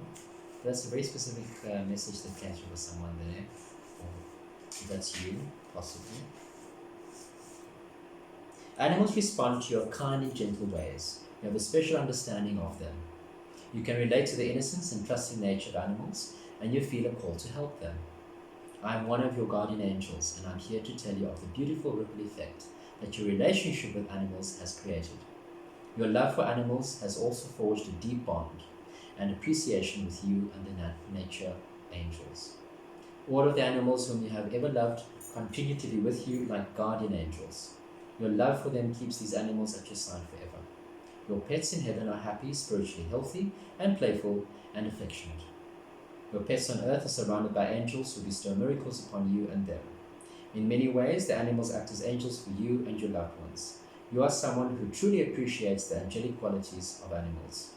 That's a very specific message that came through for someone there. Or that's you, possibly. Animals respond to your kind and gentle ways. You have a special understanding of them. You can relate to the innocence and trusting nature of animals, and you feel a call to help them. I am one of your guardian angels, and I'm here to tell you of the beautiful ripple effect that your relationship with animals has created. Your love for animals has also forged a deep bond and appreciation with you and the nature angels. All of the animals whom you have ever loved continue to be with you like guardian angels. Your love for them keeps these animals at your side forever. Your pets in heaven are happy, spiritually healthy, and playful and affectionate. Your pets on earth are surrounded by angels who bestow miracles upon you and them. In many ways, the animals act as angels for you and your loved ones. You are someone who truly appreciates the angelic qualities of animals.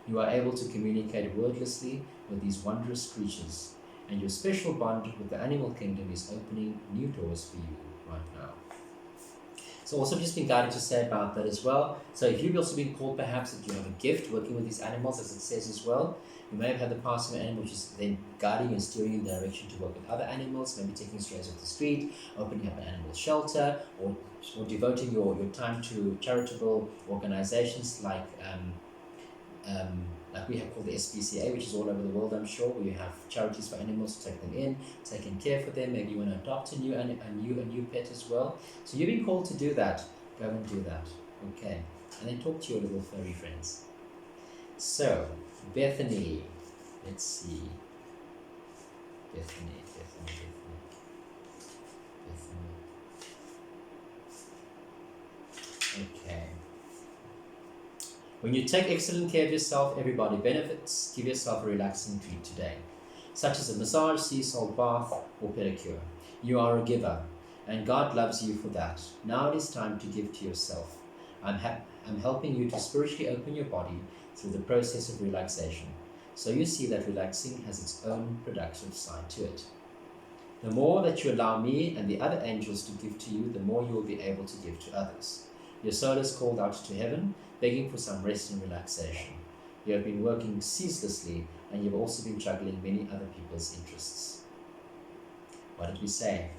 You are able to communicate wordlessly with these wondrous creatures, and your special bond with the animal kingdom is opening new doors for you right now. So also just been guided to say about that as well. So if you've also been called perhaps that you have a gift working with these animals, as it says as well, you may have had the past of an animal which is then guiding and steering you in the direction to work with other animals, maybe taking strays off the street, opening up an animal shelter, or devoting your time to charitable organizations like we have called the SPCA, which is all over the world, I'm sure, where you have charities for animals to take them in, taking care for them. Maybe you want to adopt a new pet as well. So you've been called to do that. Go and do that. Okay. And then talk to your little furry friends. So, Bethany. Let's see. Bethany. Okay. When you take excellent care of yourself, everybody benefits. Give yourself a relaxing treat today, such as a massage, sea salt bath, or pedicure. You are a giver, and God loves you for that. Now it is time to give to yourself. I'm helping you to spiritually open your body through the process of relaxation, so you see that relaxing has its own productive side to it. The more that you allow me and the other angels to give to you, the more you will be able to give to others. Your soul is called out to heaven, begging for some rest and relaxation. You have been working ceaselessly, and you've also been juggling many other people's interests. What did we say?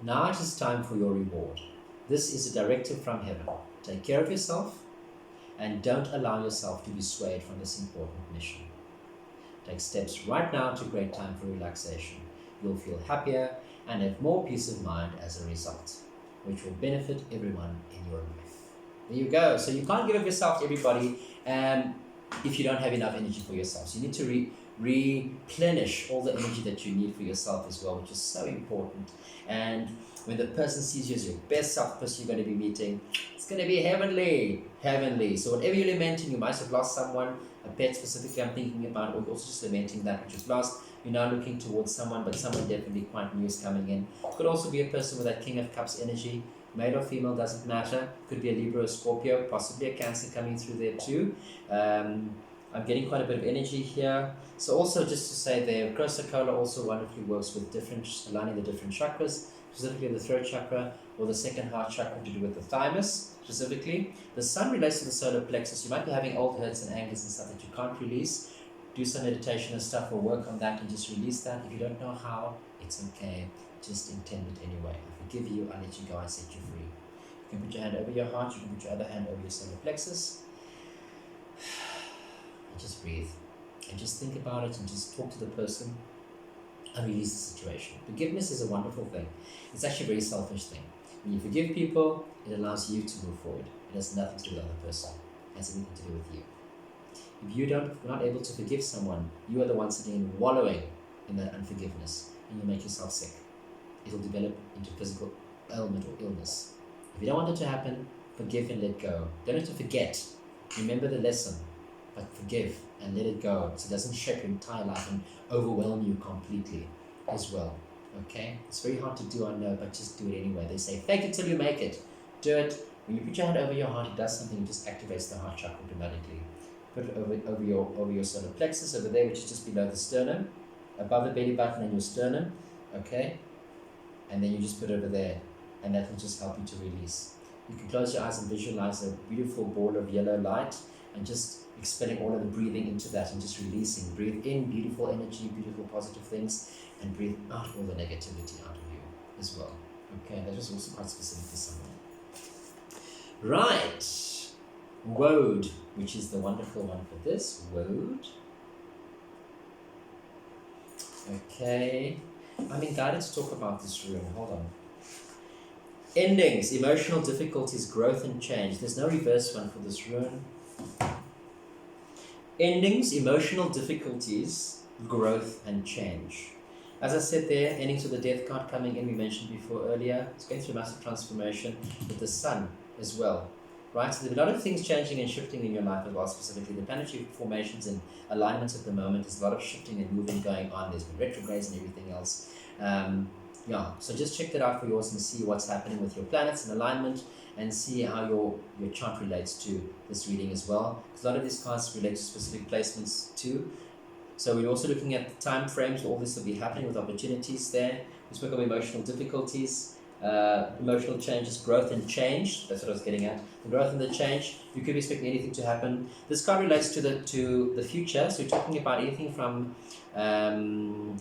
Now it is time for your reward. This is a directive from heaven. Take care of yourself, and don't allow yourself to be swayed from this important mission. Take steps right now to create time for relaxation. You'll feel happier and have more peace of mind as a result, which will benefit everyone in your life. There you go. So you can't give of yourself to everybody if you don't have enough energy for yourself. So you need to replenish all the energy that you need for yourself as well, which is so important. And when the person sees you as your best self, the person you're going to be meeting, it's going to be heavenly. Heavenly. So whatever you're lamenting, you might have lost someone, a pet specifically I'm thinking about, or also just lamenting that which you've lost. You're now looking towards someone, but someone definitely quite new is coming in. Could also be a person with that King of Cups energy. Male or female, doesn't matter. Could be a Libra or Scorpio, possibly a Cancer coming through there too. I'm getting quite a bit of energy here. So also just to say there, Coca-Cola also wonderfully works with aligning the different chakras, specifically the throat chakra or the second heart chakra to do with the thymus specifically. The sun relates to the solar plexus. You might be having old hurts and angers and stuff that you can't release. Do some meditation and stuff or work on that and just release that. If you don't know how, it's okay. Just intend it anyway. I forgive you, I'll let you go, I set you free. You can put your hand over your heart, you can put your other hand over your solar plexus. And just breathe. And just think about it and just talk to the person and release the situation. Forgiveness is a wonderful thing. It's actually a very selfish thing. When you forgive people, it allows you to move forward. It has nothing to do with the other person. It has everything to do with you. If you're not able to forgive someone, you are the one sitting wallowing in that unforgiveness, and you'll make yourself sick. It'll develop into physical ailment or illness. If you don't want it to happen, forgive and let go. Don't have to forget. Remember the lesson, but forgive and let it go so it doesn't shape your entire life and overwhelm you completely as well. Okay? It's very hard to do, I know, but just do it anyway. They say, fake it till you make it. Do it. When you put your hand over your heart, it does something. It just activates the heart chakra automatically. Put it over your solar plexus over there, which is just below the sternum, above the belly button and your sternum. Okay? And then you just put it over there, and that will just help you to release. You can close your eyes and visualize a beautiful ball of yellow light and just expelling all of the breathing into that and just releasing. Breathe in beautiful energy, beautiful positive things, and breathe out all the negativity out of you as well. Okay, that was also quite specific to someone. Right. Woad, which is the wonderful one for this. Woad. Okay. I'm being guided to talk about this rune. Hold on. Endings, emotional difficulties, growth and change. There's no reverse one for this rune. Endings, emotional difficulties, growth and change. As I said there, endings with the death card coming in, we mentioned before earlier. It's going through massive transformation with the sun as well. Right, so there are a lot of things changing and shifting in your life as well, specifically the planetary formations and alignments at the moment. There's a lot of shifting and moving going on. There's been retrogrades and everything else. So just check that out for yours and see what's happening with your planets in alignment and see how your chart relates to this reading as well. Because a lot of these cards relate to specific placements too. So we're also looking at the time frames where all this will be happening with opportunities there. We spoke about emotional difficulties, emotional changes, growth and change. That's what I was getting at. The growth and the change. You could be expecting anything to happen. This card relates to the future. So we're talking about anything from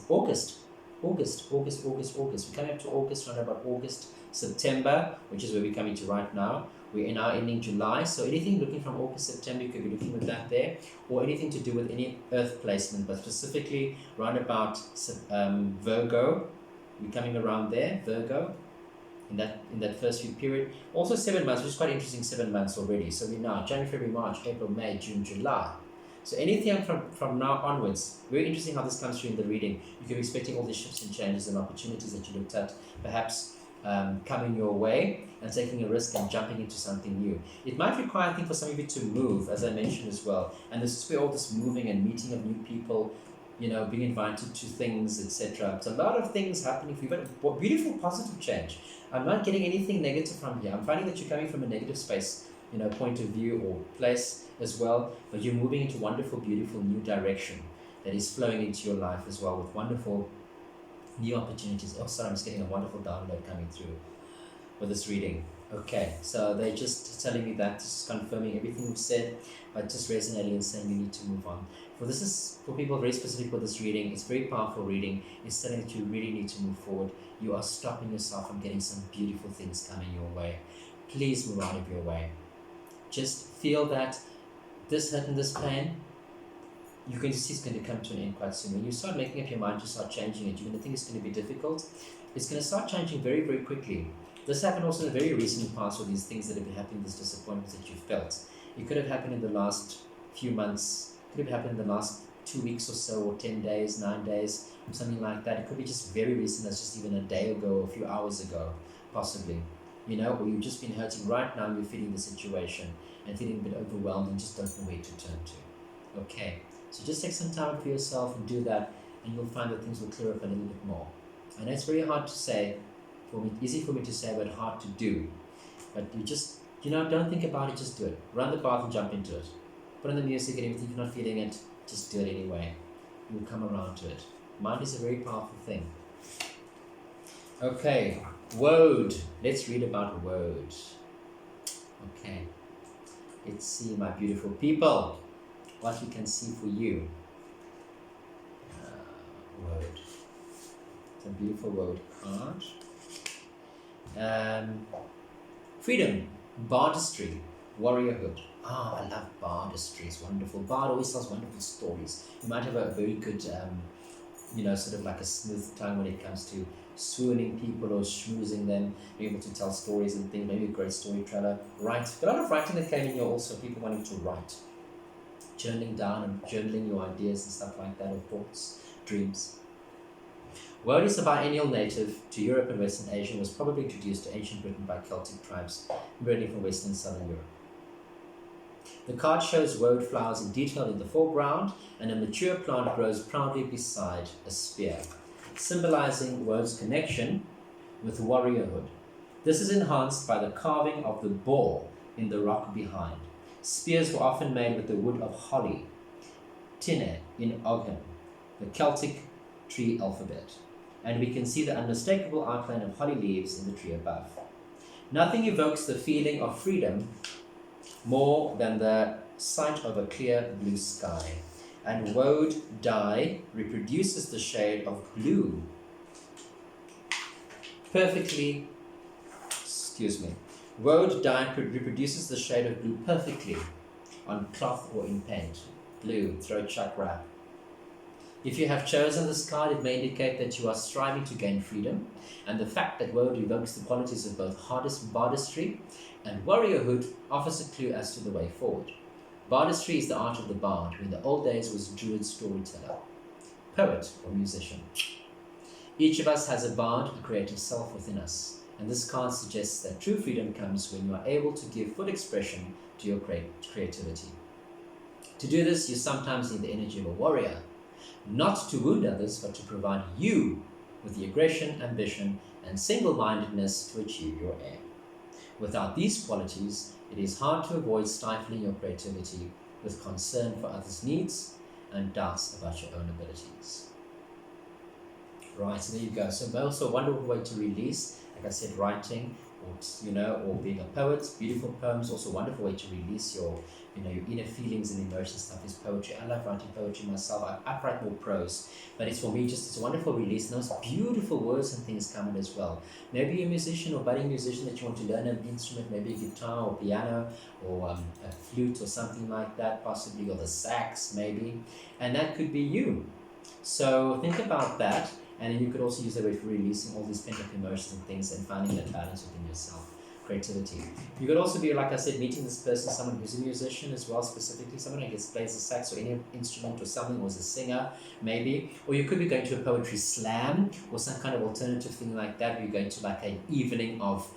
August. We're coming up to August, around about August, September, which is where we're coming to right now. We're now ending July, so anything looking from August, September, you could be looking with that there, or anything to do with any earth placement, but specifically around about Virgo. We're coming around there, Virgo, in that first few period. Also 7 months, which is quite interesting, 7 months already. So we're now January, February, March, April, May, June, July. So anything from now onwards, very interesting how this comes through in the reading. You could be expecting all these shifts and changes and opportunities that you looked at, perhaps coming your way and taking a risk and jumping into something new. It might require, I think, for some of you to move, as I mentioned as well. And this is where all this moving and meeting of new people, being invited to things, etc. It's a lot of things happening for you, but beautiful, positive change. I'm not getting anything negative from here. I'm finding that you're coming from a negative space, point of view or place as well, but you're moving into wonderful, beautiful new direction that is flowing into your life as well with wonderful new opportunities. Oh, sorry, I'm just getting a wonderful download coming through with this reading. Okay, so they're just telling me that, just confirming everything we've said, but just resonating and saying you need to move on. This is for people very specific with this reading. It's a very powerful reading. It's telling that you really need to move forward. You are stopping yourself from getting some beautiful things coming your way. Please move out of your way. Just feel that this hurt and this pain, you're going to see it's going to come to an end quite soon. When you start making up your mind to start changing it, you're going to think it's going to be difficult. It's going to start changing very, very quickly. This happened also in the very recent past with these things that have been happening, these disappointments that you felt. It could have happened in the last few months, it could have happened in the last 2 weeks or so, or 10 days, 9 days, or something like that. It could be just very recent, as just even a day ago or a few hours ago, possibly. Or you've just been hurting right now, you're feeling the situation and feeling a bit overwhelmed and just don't know where to turn to. Okay, so just take some time for yourself and do that, and you'll find that things will clear up a little bit more. I know it's very hard to say, easy for me to say, but hard to do. But you just, don't think about it, just do it. Run the path and jump into it. Put on the music and everything. If you're not feeling it, just do it anyway. You'll come around to it. Mind is a very powerful thing. Okay, Woad. Let's read about Woad. Okay, let's see, my beautiful people, what we can see for you. Woad. It's a beautiful Woad card. Freedom, bardistry, warriorhood. I love bardistry. It's wonderful. Bard always tells wonderful stories. You might have a very good, sort of like a smooth tongue when it comes to swooning people or schmoozing them, being able to tell stories and things. Maybe a great storyteller. Write. A lot of writing that came in here also. People wanting to write, journaling down and journaling your ideas and stuff like that, or thoughts, dreams. Woad is a biennial native to Europe and Western Asia and was probably introduced to ancient Britain by Celtic tribes migrating from Western and Southern Europe. The card shows woad flowers in detail in the foreground, and a mature plant grows proudly beside a spear, symbolizing woad's connection with warriorhood. This is enhanced by the carving of the boar in the rock behind. Spears were often made with the wood of holly, tinne in Oghen, the Celtic tree alphabet, and we can see the unmistakable outline of holly leaves in the tree above. Nothing evokes the feeling of freedom more than the sight of a clear blue sky, and woad dye reproduces the shade of blue perfectly. Woad dye reproduces the shade of blue perfectly on cloth or in paint. Blue, throat chakra. If you have chosen this card, it may indicate that you are striving to gain freedom, and the fact that Woad evokes the qualities of both bardistry and warriorhood offers a clue as to the way forward. Bardistry is the art of the bard, who in the old days was Druid storyteller, poet or musician. Each of us has a bard, a creative self within us, and this card suggests that true freedom comes when you are able to give full expression to your creativity. To do this, you sometimes need the energy of a warrior, not to wound others, but to provide you with the aggression, ambition, and single-mindedness to achieve your aim. Without these qualities, it is hard to avoid stifling your creativity with concern for others' needs and doubts about your own abilities. Right, so there you go. So also a wonderful way to release, like I said, writing, or being a poet. Beautiful poems, also a wonderful way to release your inner feelings and emotions. Stuff is poetry. I love writing poetry myself. I write more prose, but it's for me it's a wonderful release. And those beautiful words and things come in as well. Maybe you're a musician or budding musician that you want to learn an instrument, maybe a guitar or piano or a flute or something like that, possibly, or the sax maybe, and that could be you. So think about that. And then you could also use that way for releasing all these pent-up emotions and things and finding that balance within yourself, creativity. You could also be, like I said, meeting this person, someone who's a musician as well, specifically someone who plays the sax or any instrument or something, or is a singer, maybe. Or you could be going to a poetry slam or some kind of alternative thing like that, where you're going to like an evening of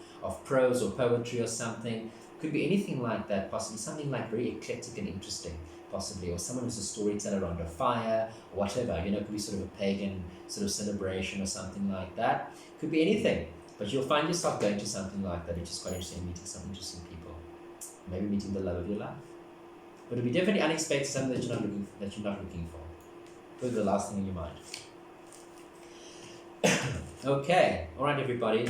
prose or poetry or something. Could be anything like that, possibly something like very eclectic and interesting, possibly, or someone who's a storyteller around a fire, or whatever, it could be sort of a pagan sort of celebration or something like that. Could be anything, but you'll find yourself going to something like that, which is quite interesting, meeting some interesting people, maybe meeting the love of your life. But it'll be definitely unexpected, something that you're not looking for. Put the last thing in your mind. Okay, all right, everybody.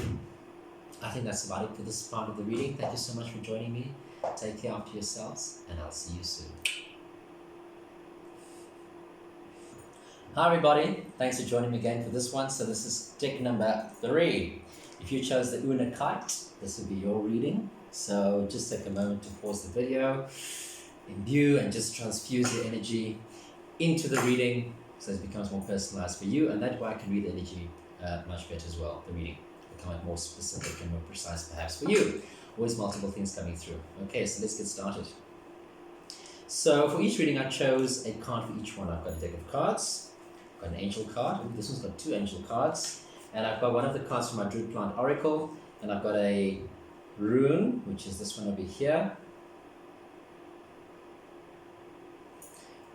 I think that's about it for this part of the reading. Thank you so much for joining me. Take care of yourselves, and I'll see you soon. Hi everybody, thanks for joining me again for this one. So this is deck number 3. If you chose the Una Kite, this will be your reading. So just take a moment to pause the video, imbue and just transfuse your energy into the reading so it becomes more personalized for you, and that way I can read the energy much better as well, the reading. Become more specific and more precise perhaps for you. Always multiple things coming through. Okay, so let's get started. So for each reading I chose a card for each one. I've got a deck of cards. Got an angel card. This one's got 2 angel cards, and I've got one of the cards from my Druid Oracle, and I've got a rune, which is this one over here,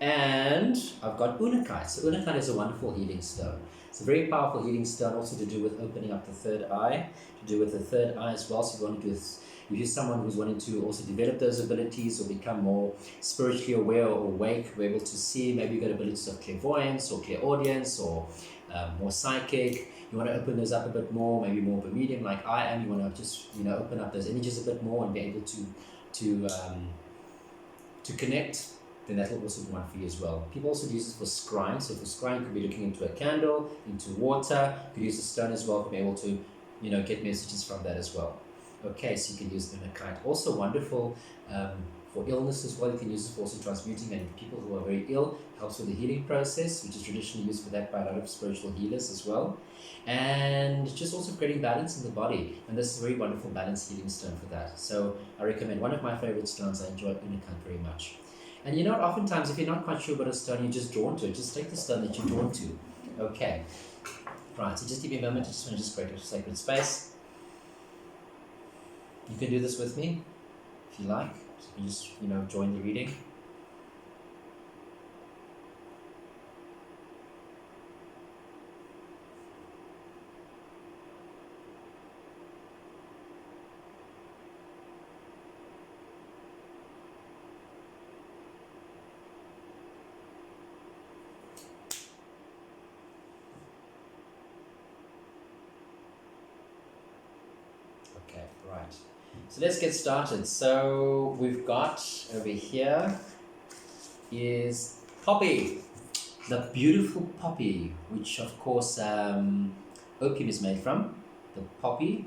and I've got Unakite. So Unakite is a wonderful healing stone. It's a very powerful healing stone, also to do with opening up the third eye, to do with the third eye as well. So if you want to do this, if you're someone who's wanting to also develop those abilities or become more spiritually aware or awake, we're able to see, maybe you've got abilities of clairvoyance or clairaudience or more psychic. You want to open those up a bit more, maybe more of a medium like I am. You want to just open up those energies a bit more and be able to connect. Then that will also be one for you as well. People also use it for scrying. So for scrying, you could be looking into a candle, into water. You could use a stone as well to be able to get messages from that as well. Okay, so you can use Unakite. Also wonderful for illness as well. You can use it for also transmuting, and people who are very ill, helps with the healing process, which is traditionally used for that by a lot of spiritual healers as well. And just also creating balance in the body. And this is a very wonderful balance healing stone for that. So I recommend, one of my favorite stones. I enjoy Unakite very much. And oftentimes if you're not quite sure about a stone, you're just drawn to it. Just take the stone that you're drawn to. Okay. Right, so just give me a moment. I just want to create a sacred space. You can do this with me, if you like. So you can just, join the reading. Okay, right. So let's get started. So we've got over here is poppy, the beautiful poppy, which of course opium is made from, the poppy.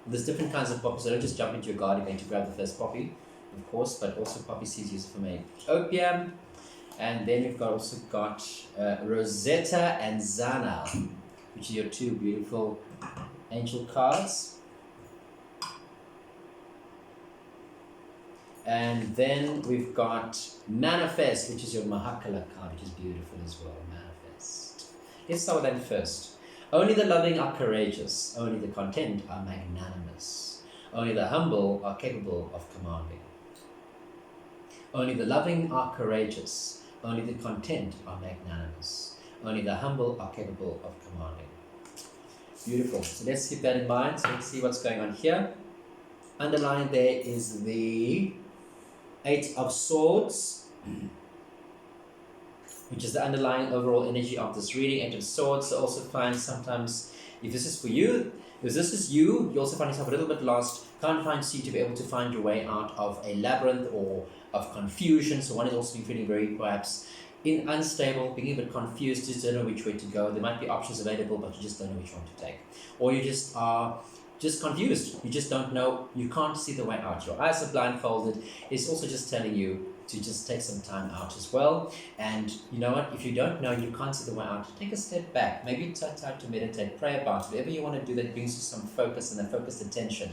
There's different kinds of poppy, so don't just jump into your garden going to grab the first poppy, of course, but also poppy seeds used for make opium. And then we've also got Rosetta and Zana, which are your two beautiful angel cards. And then we've got Manifest, which is your Mahakala card, which is beautiful as well. Manifest. Let's start with that first. Only the loving are courageous. Only the content are magnanimous. Only the humble are capable of commanding. Only the loving are courageous. Only the content are magnanimous. Only the humble are capable of commanding. Beautiful. So let's keep that in mind. So let's see what's going on here. Underlying there is the Eight of Swords, which is the underlying overall energy of this reading. Eight of Swords. So also find sometimes, if this is for you, if this is you, you also find yourself a little bit lost, can't find seem to be able to find your way out of a labyrinth or of confusion. So one is also feeling very perhaps unstable, being a bit confused, just don't know which way to go. There might be options available, but you just don't know which one to take. Or you just are just confused. You just don't know. You can't see the way out. Your eyes are blindfolded. It's also just telling you to just take some time out as well. And you know what? If you don't know, you can't see the way out, take a step back. Maybe take time to meditate, pray about it. Whatever you want to do that brings you some focus and a focused attention.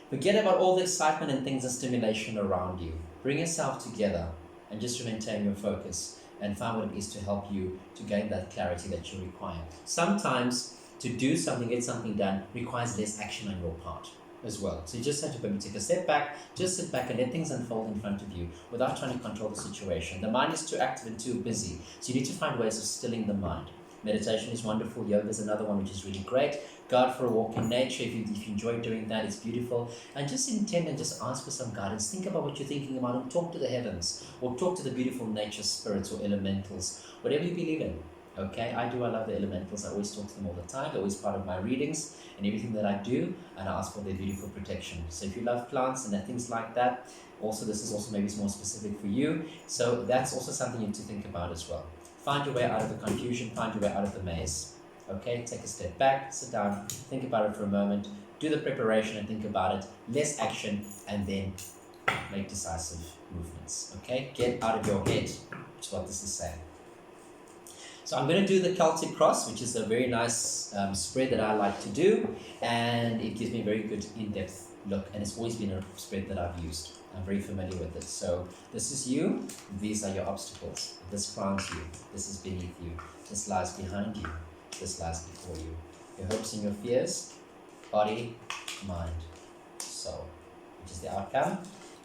Forget about all the excitement and things and stimulation around you. Bring yourself together and just maintain your focus and find what it is to help you to gain that clarity that you require. Sometimes to do something, get something done, requires less action on your part as well. So you just have to maybe take a step back, just sit back and let things unfold in front of you without trying to control the situation. The mind is too active and too busy, so you need to find ways of stilling the mind. Meditation is wonderful. Yoga is another one which is really great. Go out for a walk in nature. If you enjoy doing that, it's beautiful. And just intend and just ask for some guidance. Think about what you're thinking about and talk to the heavens or talk to the beautiful nature spirits or elementals, whatever you believe in. Okay, I love the elementals. I always talk to them all the time. They're always part of my readings and everything that I do, and I ask for their beautiful protection. So if you love plants and things like that, also this is also maybe more specific for you. So that's also something you need to think about as well. Find your way out of the confusion, find your way out of the maze. Okay, take a step back, sit down, think about it for a moment, do the preparation and think about it, less action, and then make decisive movements. Okay, get out of your head, which is what this is saying. So I'm going to do the Celtic cross, which is a very nice spread that I like to do, and it gives me a very good in-depth look, and it's always been a spread that I've used. I'm very familiar with it. So this is you, these are your obstacles. This crowns you, this is beneath you, this lies behind you, this lies before you. Your hopes and your fears, body, mind, soul, which is the outcome.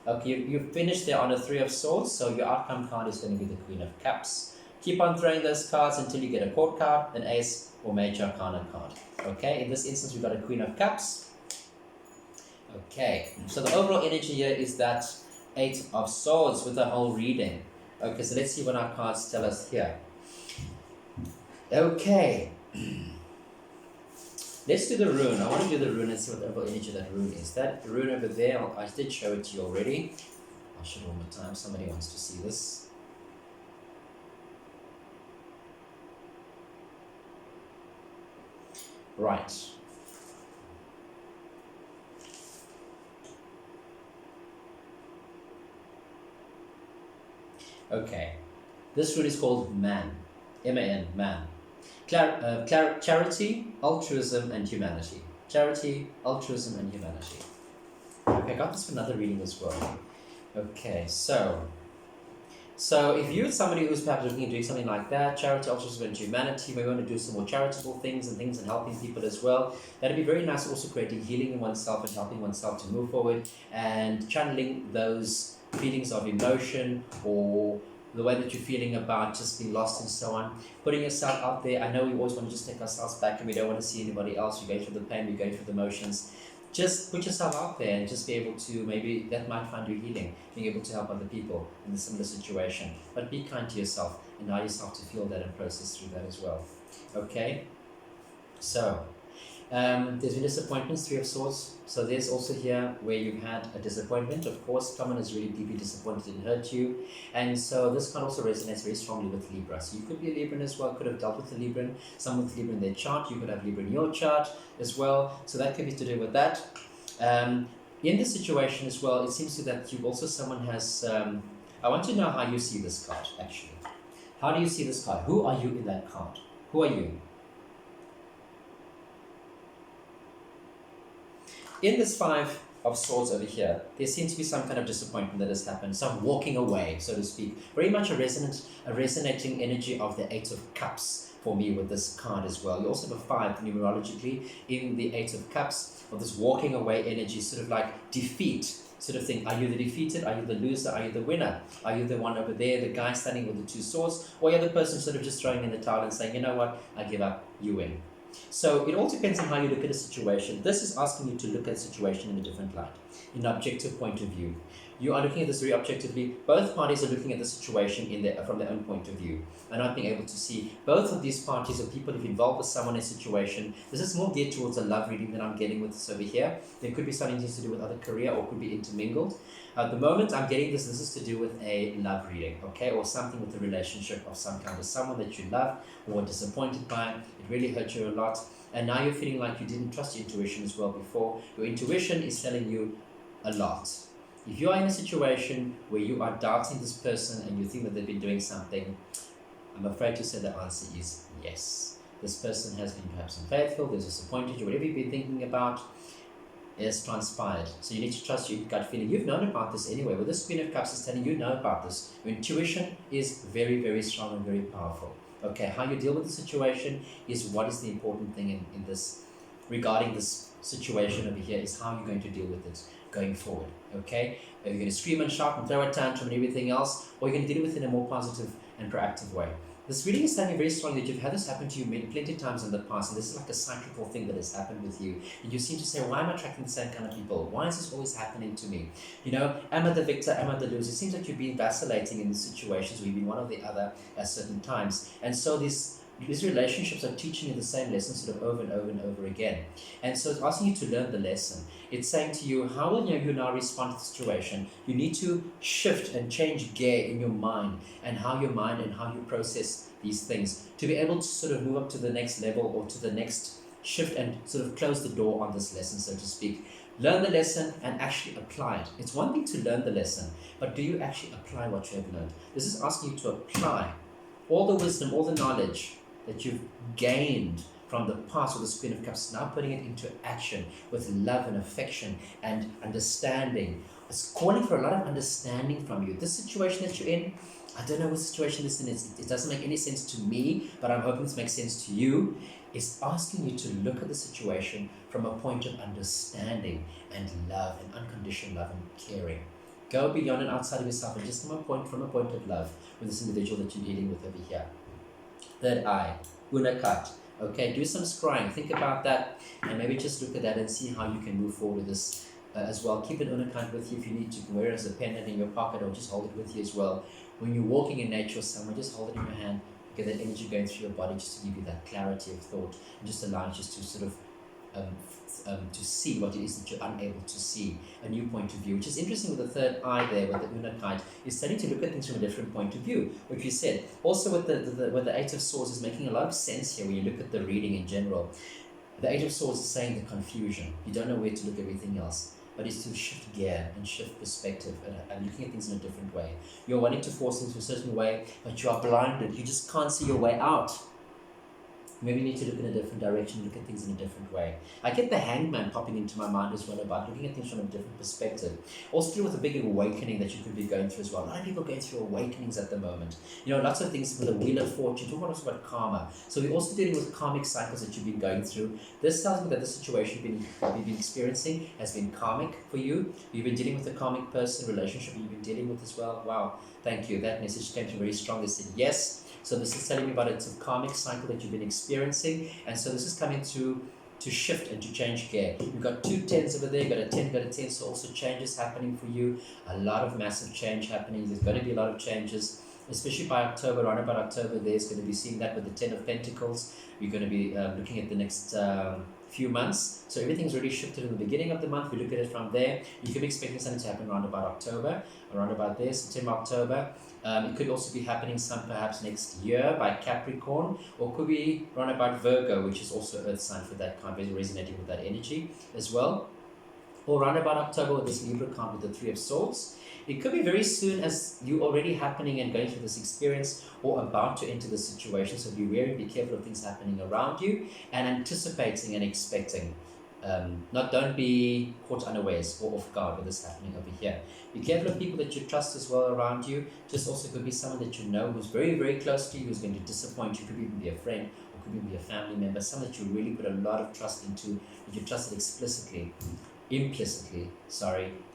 Okay, you've finished there on the Three of Swords, so your outcome card is going to be the Queen of Cups. Keep on throwing those cards until you get a court card, an ace, or major arcana card. Okay, in this instance, we've got a Queen of Cups. Okay, so the overall energy here is that Eight of Swords with the whole reading. Okay, so let's see what our cards tell us here. Okay, let's do the rune. I want to do the rune and see what the overall energy of that rune is. That rune over there, I did show it to you already. I'll show it one more time. Somebody wants to see this. Right. Okay. This rune is called Man. M-A-N, Man. Charity, altruism, and humanity. Charity, altruism, and humanity. Okay, I got this for another reading as well. Okay, so if you're somebody who's perhaps looking at doing something like that, charity, altruism, and humanity, maybe want to do some more charitable things and helping people as well, that'd be very nice. Also creating healing in oneself and helping oneself to move forward and channeling those feelings of emotion or the way that you're feeling about just being lost and so on. Putting yourself out there. I know we always want to just take ourselves back and we don't want to see anybody else. You're going through the pain, you're going through the emotions. Just put yourself out there and just be able to, maybe that might find you healing, being able to help other people in a similar situation. But be kind to yourself and allow yourself to feel that and process through that as well. Okay? So, there's been disappointments, Three of Swords. So there's also here where you've had a disappointment. Of course, someone is really deeply disappointed and hurt you. And so this card also resonates very strongly with Libra. So you could be a Libran as well, could have dealt with a Libran. Someone with Libra in their chart, you could have Libra in your chart as well. So that could be to do with that. In this situation as well, it seems to that you also, someone has, I want to know how you see this card actually. How do you see this card? Who are you in that card? Who are you? In this Five of Swords over here, there seems to be some kind of disappointment that has happened, some walking away, so to speak. Very much a resonating energy of the Eight of Cups for me with this card as well. You also have a 5 numerologically in the Eight of Cups, of this walking away energy, sort of like defeat sort of thing. Are you the defeated? Are you the loser? Are you the winner? Are you the one over there, the guy standing with the 2 swords? Or are you the person sort of just throwing in the towel and saying, you know what, I give up, you win? So it all depends on how you look at a situation. This is asking you to look at a situation in a different light, in an objective point of view. You are looking at this very objectively. Both parties are looking at the situation from their own point of view and not being able to see both of these parties or people who've involved with someone in a situation. This is more geared towards a love reading than I'm getting with this over here. There could be something to do with other career or could be intermingled. At the moment I'm getting this is to do with a love reading, okay, or something with a relationship of some kind with someone that you love or were disappointed by. It really hurt you a lot, and now you're feeling like you didn't trust your intuition as well before. Your intuition is telling you a lot. If you are in a situation where you are doubting this person and you think that they've been doing something, I'm afraid to say the answer is yes. This person has been perhaps unfaithful, there's disappointed you, whatever you've been thinking about is transpired. So you need to trust your gut feeling. You've known about this anyway. Well, this Queen of Cups is telling you know about this. Your intuition is very, very strong and very powerful. Okay, how you deal with the situation is what is the important thing in this, regarding this situation over here, is how you're going to deal with it going forward. Okay, are you going to scream and shout and throw a tantrum and everything else, or are you going to deal with it in a more positive and proactive way? This reading is telling you very strongly that you've had this happen to you plenty of times in the past, and this is like a cyclical thing that has happened with you. And you seem to say, why am I attracting the same kind of people? Why is this always happening to me? You know, am I the victor? Am I the loser? It seems like you've been vacillating in these situations where you've been one or the other at certain times. And so these relationships are teaching you the same lesson sort of over and over and over again. And so it's asking you to learn the lesson. It's saying to you, how will you now respond to the situation? You need to shift and change gear in your mind and how you process these things to be able to sort of move up to the next level or to the next shift and sort of close the door on this lesson, so to speak. Learn the lesson and actually apply it. It's one thing to learn the lesson, but do you actually apply what you have learned? This is asking you to apply all the wisdom, all the knowledge that you've gained from the past with this Queen of Cups, now putting it into action with love and affection and understanding. It's calling for a lot of understanding from you. This situation that you're in, I don't know what situation this is. It doesn't make any sense to me, but I'm hoping this makes sense to you. It's asking you to look at the situation from a point of understanding and love and unconditional love and caring. Go beyond and outside of yourself and just from a point of love with this individual that you're dealing with over here. Third eye, Unakat. Okay, do some scrying. Think about that and maybe just look at that and see how you can move forward with this as well. Keep an Unakat with you if you need to. You can wear it as a pendant in your pocket or just hold it with you as well. When you're walking in nature somewhere, just hold it in your hand. Get that energy going through your body just to give you that clarity of thought and just allow you just to sort of to see what it is that you're unable to see, a new point of view, which is interesting with the third eye there with the Unakat, is starting to look at things from a different point of view, which we said. Also with the Eight of Swords is making a lot of sense here when you look at the reading in general. The Eight of Swords is saying the confusion. You don't know where to look at everything else, but it's to shift gear and shift perspective and looking at things in a different way. You're wanting to force things a certain way, but you are blinded. You just can't see your way out. Maybe you need to look in a different direction, look at things in a different way. I get the Hangman popping into my mind as well about looking at things from a different perspective. Also to do with a big awakening that you could be going through as well. A lot of people are going through awakenings at the moment. You know, lots of things with the Wheel of Fortune, talk also about karma. So we're also dealing with karmic cycles that you've been going through. This tells me that the situation you've been experiencing has been karmic for you. You've been dealing with a karmic person, relationship you've been dealing with as well. Wow, thank you. That message came through very strong. It said yes. So this is telling me about it's a karmic cycle that you've been experiencing, and so this is coming to shift and to change gear. You've got 2 10s over there, you've got a 10, got a 10, so also changes happening for you, a lot of massive change happening. There's going to be a lot of changes, especially by October, around about October, there's going to be seeing that with the 10 of Pentacles. You're going to be looking at the next few months. So everything's really shifted in the beginning of the month. We look at it from there. You could be expecting something to happen around about October, around about there, September, October. It could also be happening some perhaps next year by Capricorn, or could be around about Virgo, which is also Earth sign for that kind of resonating with that energy as well. or around about October with this Libra card with the Three of Swords. It could be very soon as you already happening and going through this experience or about to enter the situation. So be wary, be careful of things happening around you and anticipating and expecting. Don't be caught unawares or off guard with this happening over here. Be careful of people that you trust as well around you. Just also could be someone that you know who's very, very close to you, who's going to disappoint you. Could even be a friend or could even be a family member, someone that you really put a lot of trust into, that you trusted implicitly,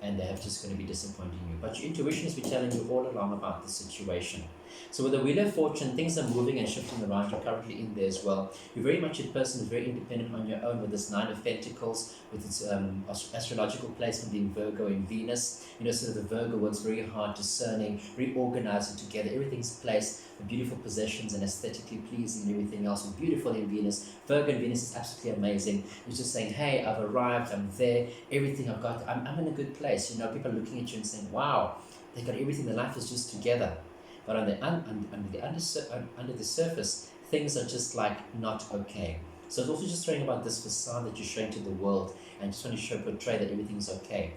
and they have just going to be disappointing you. But your intuition has been telling you all along about the situation. So with the Wheel of Fortune, things are moving and shifting around. You're currently in there as well. You're very much a person who's very independent on your own with this Nine of Pentacles, with its astrological placement being Virgo and Venus. Sort of the Virgo works very hard, discerning, very organizing together. Everything's placed, the beautiful possessions and aesthetically pleasing and everything else. And beautiful in Venus. Virgo and Venus is absolutely amazing. It's just saying, hey, I've arrived, I'm there, everything I've got, I'm in a good place. People are looking at you and saying, wow, they got everything, their life is just together. But under the surface, things are just not okay. So it's also just showing about this facade that you're showing to the world and just want to portray that everything's okay.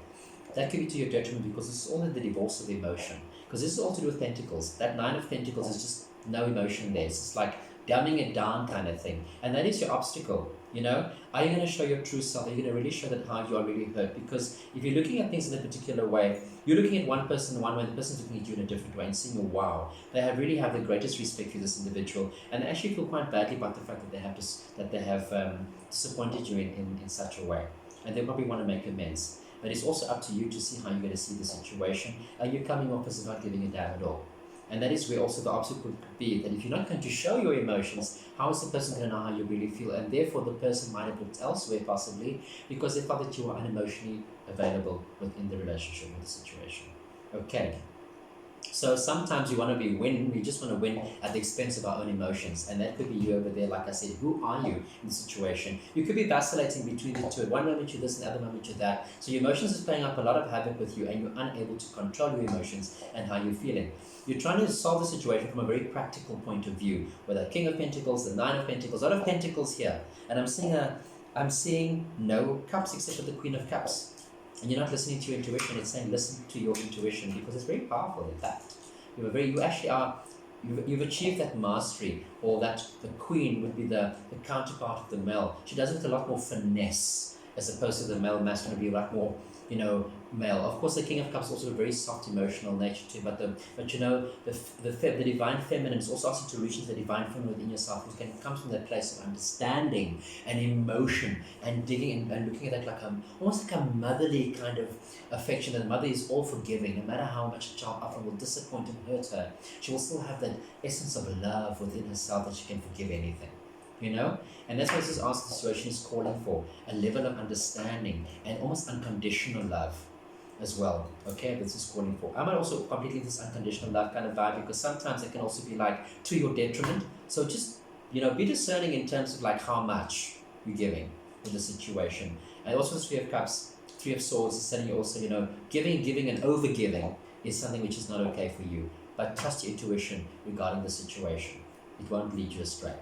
That could be to your detriment because this is all in the divorce of emotion. Because this is all to do with Pentacles. That Nine of Pentacles is just no emotion there. It's just like dumbing it down kind of thing. And that is your obstacle. Are you going to show your true self? Are you going to really show that how you are really hurt? Because if you're looking at things in a particular way, you're looking at one person one way, the person's looking at you in a different way and seeing, wow, they really have the greatest respect for this individual, and they actually feel quite badly about the fact that they have disappointed you in such a way, and they probably want to make amends. But it's also up to you to see how you're going to see the situation. Are you coming off as not giving a damn at all? And that is where also the obstacle could be, that if you're not going to show your emotions, how is the person going to know how you really feel? And therefore the person might have looked elsewhere possibly because they felt that you were unemotionally available within the relationship or the situation. Okay. So sometimes you want to we just want to win at the expense of our own emotions. And that could be you over there, like I said, who are you in the situation? You could be vacillating between the two. At one moment you're this, and the other moment you're that. So your emotions is playing up a lot of havoc with you and you're unable to control your emotions and how you're feeling. You're trying to solve the situation from a very practical point of view, with the King of Pentacles, the Nine of Pentacles, a lot of Pentacles here. And I'm seeing no cups except for the Queen of Cups. And you're not listening to your intuition. It's saying listen to your intuition because it's very powerful. In fact, you've achieved that mastery, or that the Queen would be the counterpart of the male. She does it with a lot more finesse as opposed to the male masculine would be a lot more male. Of course, the King of Cups is also a very soft emotional nature too, but the divine feminine is also asking to reach into the divine feminine within yourself, which comes from that place of understanding and emotion and digging and looking at that almost like a motherly kind of affection. That mother is all forgiving, no matter how much a child often will disappoint and hurt her, she will still have that essence of love within herself that she can forgive anything. And that's what this situation is calling for, a level of understanding and almost unconditional love as well. Okay, this is calling for. I might also completely this unconditional love kind of vibe, because sometimes it can also be to your detriment. So just be discerning in terms of how much you're giving in the situation. And also the Three of Cups, Three of Swords is telling you also giving and over giving is something which is not okay for you. But trust your intuition regarding the situation. It won't lead you astray.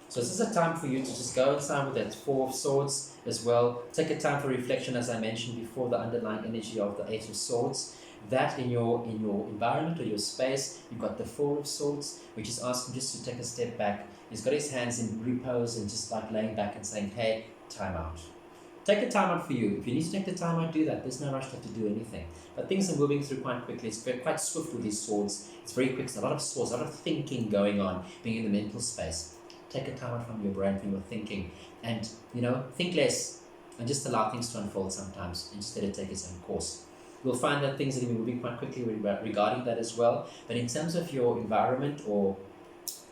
So this is a time for you to just go inside with that Four of Swords as well. Take a time for reflection, as I mentioned before, the underlying energy of the Eight of Swords. That in your environment or your space, you've got the Four of Swords, which is asking just to take a step back. He's got his hands in repose and just laying back and saying, hey, time out. Take a time out for you. If you need to take the time out, do that. There's no rush to do anything. But things are moving through quite quickly. It's quite swift with these swords. It's very quick. There's a lot of swords, a lot of thinking going on, being in the mental space. Take a time out from your brain, from your thinking, and think less and just allow things to unfold sometimes instead of take its own course. You'll find that things are going to be moving quite quickly regarding that as well. But in terms of your environment or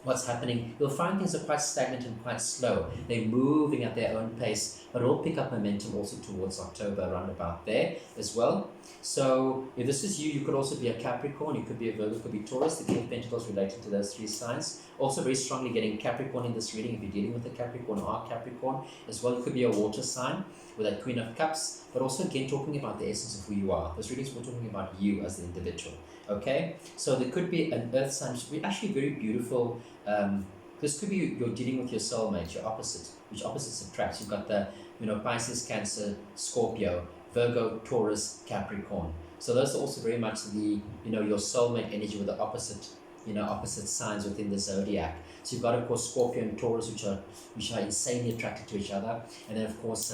what's happening, you'll find things are quite stagnant and quite slow. They're moving at their own pace, but it'll pick up momentum also towards October, around about there as well. So if this is you, you could also be a Capricorn, you could be a Virgo, you could be Taurus. The King of Pentacles related to those three signs. Also very strongly getting Capricorn in this reading if you're dealing with a Capricorn or a Capricorn as well. You could be a water sign with that Queen of Cups, but also again talking about the essence of who you are. This reading is talking about you as the individual. Okay, so there could be an earth sign, which would be actually very beautiful. This could be you're dealing with your soulmate, your opposite, which opposites attract. You've got the Pisces, Cancer, Scorpio, Virgo, Taurus, Capricorn. So those are also very much the, your soulmate energy with the opposite, opposite signs within the zodiac. So you've got, of course, Scorpio and Taurus, which are insanely attracted to each other. And then, of course,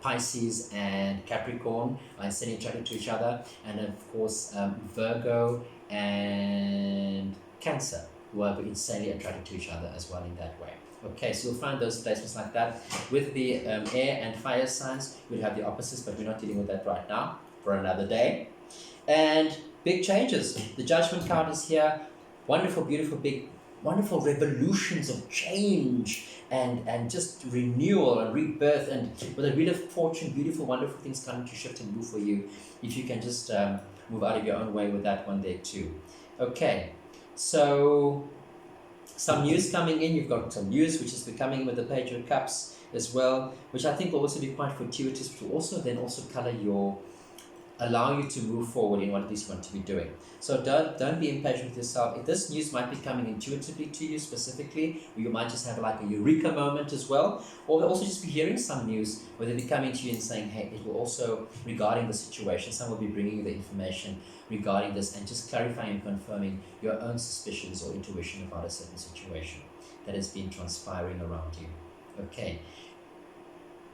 Pisces and Capricorn are insanely attracted to each other. And then, of course, Virgo and Cancer, who are insanely attracted to each other as well in that way. Okay, so you'll find those placements like that. With the air and fire signs, we'll have the opposites, but we're not dealing with that right now, for another day. And big changes. The Judgment card is here. Wonderful, beautiful, big, wonderful revolutions of change and just renewal and rebirth. And with a Wheel of Fortune, beautiful, wonderful things coming to shift and move for you. If you can just move out of your own way with that one there too. Okay, so some news coming in. You've got some news which is coming in with the Page of Cups as well, which I think will also be quite fortuitous, to also color allow you to move forward in what it is you want to be doing. So don't be impatient with yourself. This news might be coming intuitively to you specifically, or you might just have like a eureka moment as well, or also just be hearing some news where they'll be coming to you and saying, hey, it will also, regarding the situation, someone will be bringing you the information regarding this and just clarifying and confirming your own suspicions or intuition about a certain situation that has been transpiring around you. Okay.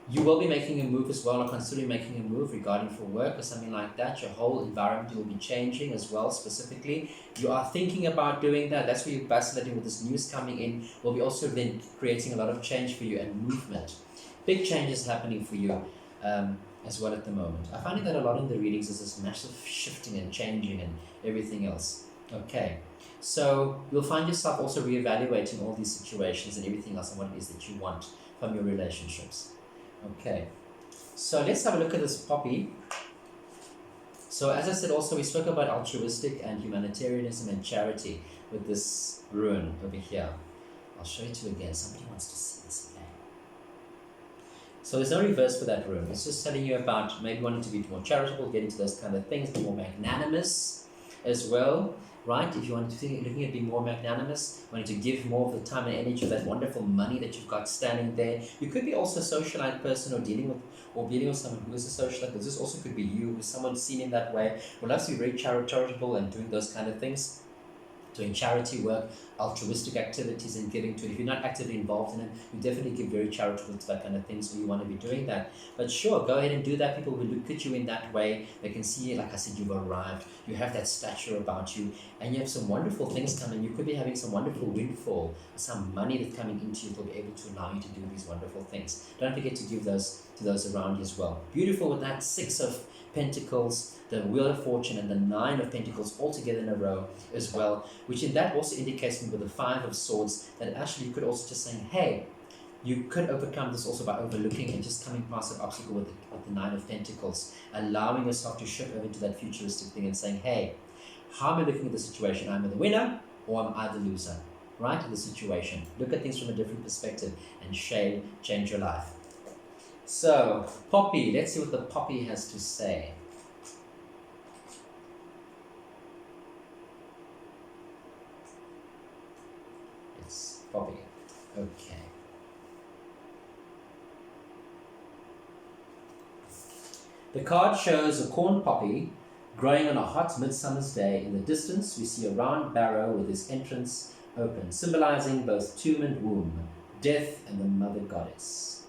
You will be making a move as well, or considering making a move regarding for work or something like that. Your whole environment will be changing as well, specifically. You are thinking about doing that. That's where you're vacillating with this news coming in. Will be also then creating a lot of change for you and movement. Big changes happening for you as well at the moment. I find that a lot in the readings is this massive shifting and changing and everything else. Okay. So you'll find yourself also reevaluating all these situations and everything else and what it is that you want from your relationships. Okay, so let's have a look at this poppy. So as I said also, we spoke about altruistic and humanitarianism and charity with this rune over here. I'll show it to you again. Somebody wants to see this again. So there's no reverse for that rune. It's just telling you about maybe wanting to be more charitable, get into those kind of things, be more magnanimous as well. Right? If you want to think, looking at being more magnanimous, wanting to give more of the time and energy of that wonderful money that you've got standing there. You could be also a socialite person or dealing with someone who is a socialite. But this also could be you, who's someone seen in that way. Who loves to be very charitable and doing those kind of things. Doing charity work, altruistic activities and giving to it. If you're not actively involved in it, you definitely give very charitable to that kind of thing, so you want to be doing that. But sure, go ahead and do that. People will look at you in that way. They can see, like I said, you've arrived. You have that stature about you, and you have some wonderful things coming. You could be having some wonderful windfall, some money that's coming into you that will be able to allow you to do these wonderful things. Don't forget to give those to those around you as well. Beautiful with that 6 of Pentacles, the Wheel of Fortune, and the 9 of Pentacles all together in a row as well, which in that also indicates me with the 5 of Swords that actually you could also just saying, hey, you could overcome this also by overlooking and just coming past that obstacle with the 9 of Pentacles, allowing yourself to shift over into that futuristic thing and saying, hey, how am I looking at the situation? Am I the winner or am I the loser? Right? In the situation. Look at things from a different perspective and change your life. So, Poppy, let's see what the Poppy has to say. It's Poppy. Okay. The card shows a corn poppy growing on a hot midsummer's day. In the distance, we see a round barrow with its entrance open, symbolizing both tomb and womb, death and the mother goddess.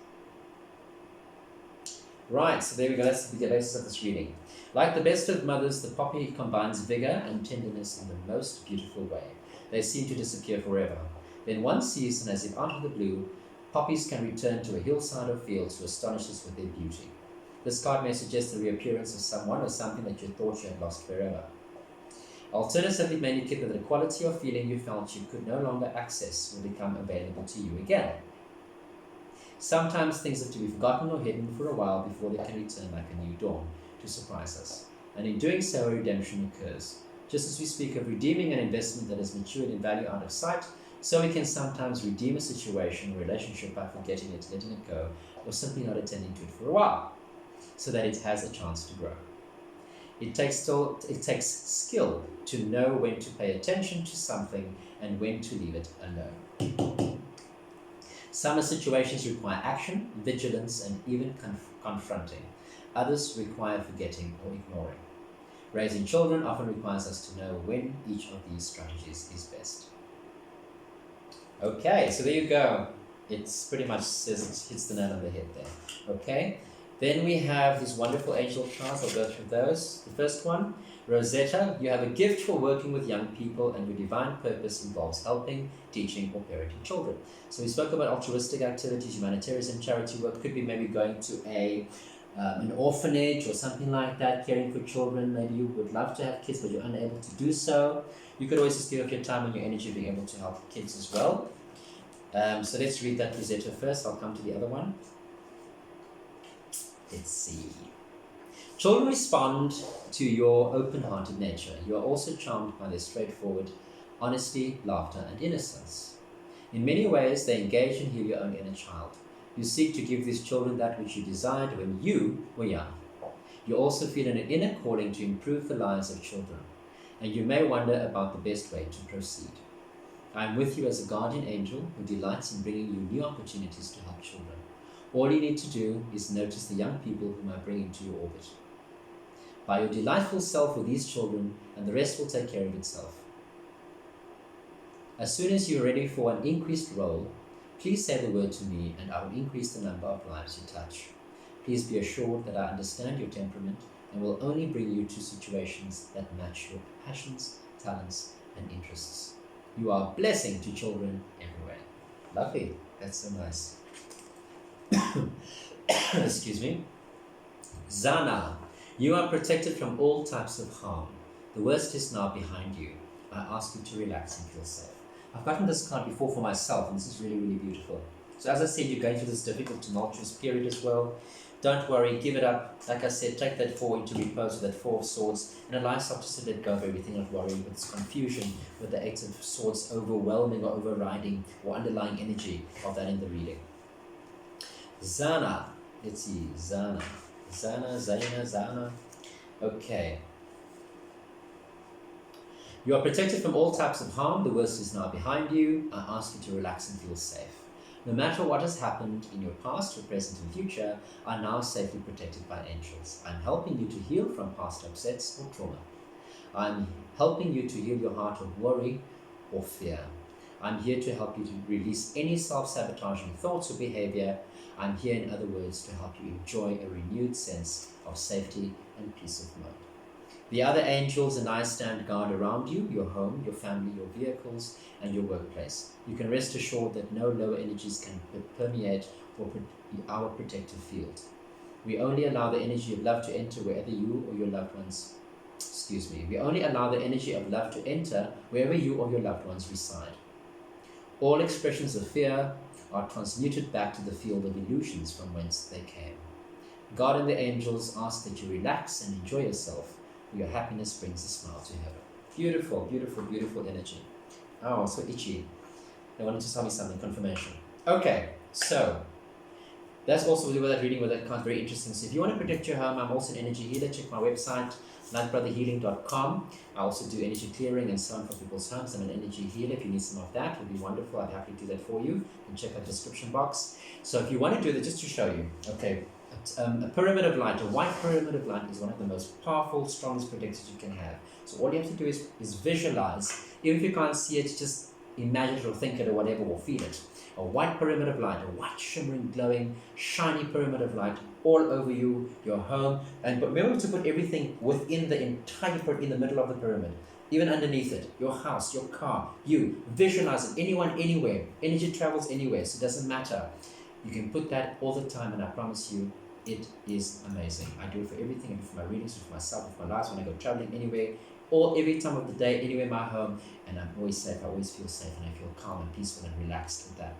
Right, so there we go, that's the basis of this reading. Like the best of mothers, the poppy combines vigor and tenderness in the most beautiful way. They seem to disappear forever. Then one season, as if out of the blue, poppies can return to a hillside or field to astonish us with their beauty. This card may suggest the reappearance of someone or something that you thought you had lost forever. Alternatively, it may indicate that the quality or feeling you felt you could no longer access will become available to you again. Sometimes things have to be forgotten or hidden for a while before they can return like a new dawn to surprise us. And in doing so, a redemption occurs. Just as we speak of redeeming an investment that has matured in value out of sight, so we can sometimes redeem a situation or relationship by forgetting it, letting it go, or simply not attending to it for a while, so that it has a chance to grow. It takes skill to know when to pay attention to something and when to leave it alone. Some situations require action, vigilance, and even confronting. Others require forgetting or ignoring. Raising children often requires us to know when each of these strategies is best. Okay, so there you go. It's pretty much says it hits the nail on the head there. Okay, then we have these wonderful angel cards. I'll go through those. The first one, Rosetta, you have a gift for working with young people, and your divine purpose involves helping, teaching, or parenting children. So we spoke about altruistic activities, humanitarian charity work. Could be maybe going to an orphanage or something like that, caring for children. Maybe you would love to have kids, but you're unable to do so. You could always just give up your time and your energy being able to help kids as well. So let's read that Rosetta first. I'll come to the other one. Let's see. Children respond to your open-hearted nature. You are also charmed by their straightforward honesty, laughter, and innocence. In many ways, they engage and heal your own inner child. You seek to give these children that which you desired when you were young. You also feel an inner calling to improve the lives of children, and you may wonder about the best way to proceed. I am with you as a guardian angel who delights in bringing you new opportunities to help children. All you need to do is notice the young people whom I bring into your orbit. By your delightful self with these children, and the rest will take care of itself. As soon as you are ready for an increased role, please say the word to me, and I will increase the number of lives you touch. Please be assured that I understand your temperament and will only bring you to situations that match your passions, talents, and interests. You are a blessing to children everywhere. Lovely. That's so nice. Excuse me. Zana, you are protected from all types of harm. The worst is now behind you. I ask you to relax and feel safe. I've gotten this card before for myself, and this is really, really beautiful. So as I said, you're going through this difficult, tumultuous period as well. Don't worry, give it up. Like I said, take that 4 into repose with that 4 of swords, and allow yourself just to let go of everything, not worry with this confusion, with the 8 of swords overwhelming or overriding or underlying energy of that in the reading. Zana, let's see, Zana. Okay. You are protected from all types of harm. The worst is now behind you. I ask you to relax and feel safe. No matter what has happened in your past or present and future, are now safely protected by angels. I'm helping you to heal from past upsets or trauma. I'm helping you to heal your heart of worry or fear. I'm here to help you to release any self-sabotaging thoughts or behavior. I'm here, in other words, to help you enjoy a renewed sense of safety and peace of mind. The other angels and I stand guard around you, your home, your family, your vehicles, and your workplace. You can rest assured that no lower energies can permeate our protective field. We only allow the energy of love to enter wherever you or your loved ones, we only allow the energy of love to enter wherever you or your loved ones reside. All expressions of fear are transmuted back to the field of illusions from whence they came. God and the angels ask that you relax and enjoy yourself. Your happiness brings a smile to heaven. Beautiful, beautiful, beautiful energy. Oh, so itchy. They wanted to tell me something, confirmation. Okay, so that's also with that reading with that card, very interesting. So if you want to protect your home, I'm also an energy healer. Check my website, lightbrotherhealing.com. I also do energy clearing and so on for people's homes. I'm an energy healer. If you need some of that, it would be wonderful. I'd happily do that for you. And check out the description box. So if you want to do that, just to show you, okay, a pyramid of light, a white pyramid of light is one of the most powerful, strongest protectors you can have. So all you have to do is visualize. Even if you can't see it, just imagine it or think it or whatever, or feel it. A white pyramid of light, a white shimmering, glowing, shiny pyramid of light all over you, your home. And but remember to put everything within the entire pyramid, in the middle of the pyramid, even underneath it, your house, your car, you. Visualize it, anyone, anywhere. Energy travels anywhere, so it doesn't matter. You can put that all the time, and I promise you, it is amazing. I do it for everything. I do it for my readings, for myself, for my lives, when I go traveling anywhere, or every time of the day, anywhere in my home, and I'm always safe. I always feel safe, and I feel calm and peaceful and relaxed with that.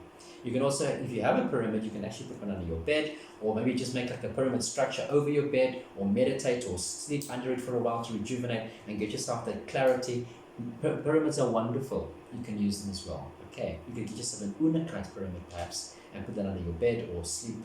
You can also, if you have a pyramid, you can actually put one under your bed, or maybe just make like a pyramid structure over your bed, or meditate, or sleep under it for a while to rejuvenate and get yourself that clarity. Pyramids are wonderful. You can use them as well. Okay, you can get yourself an Unakite pyramid perhaps, and put that under your bed, or sleep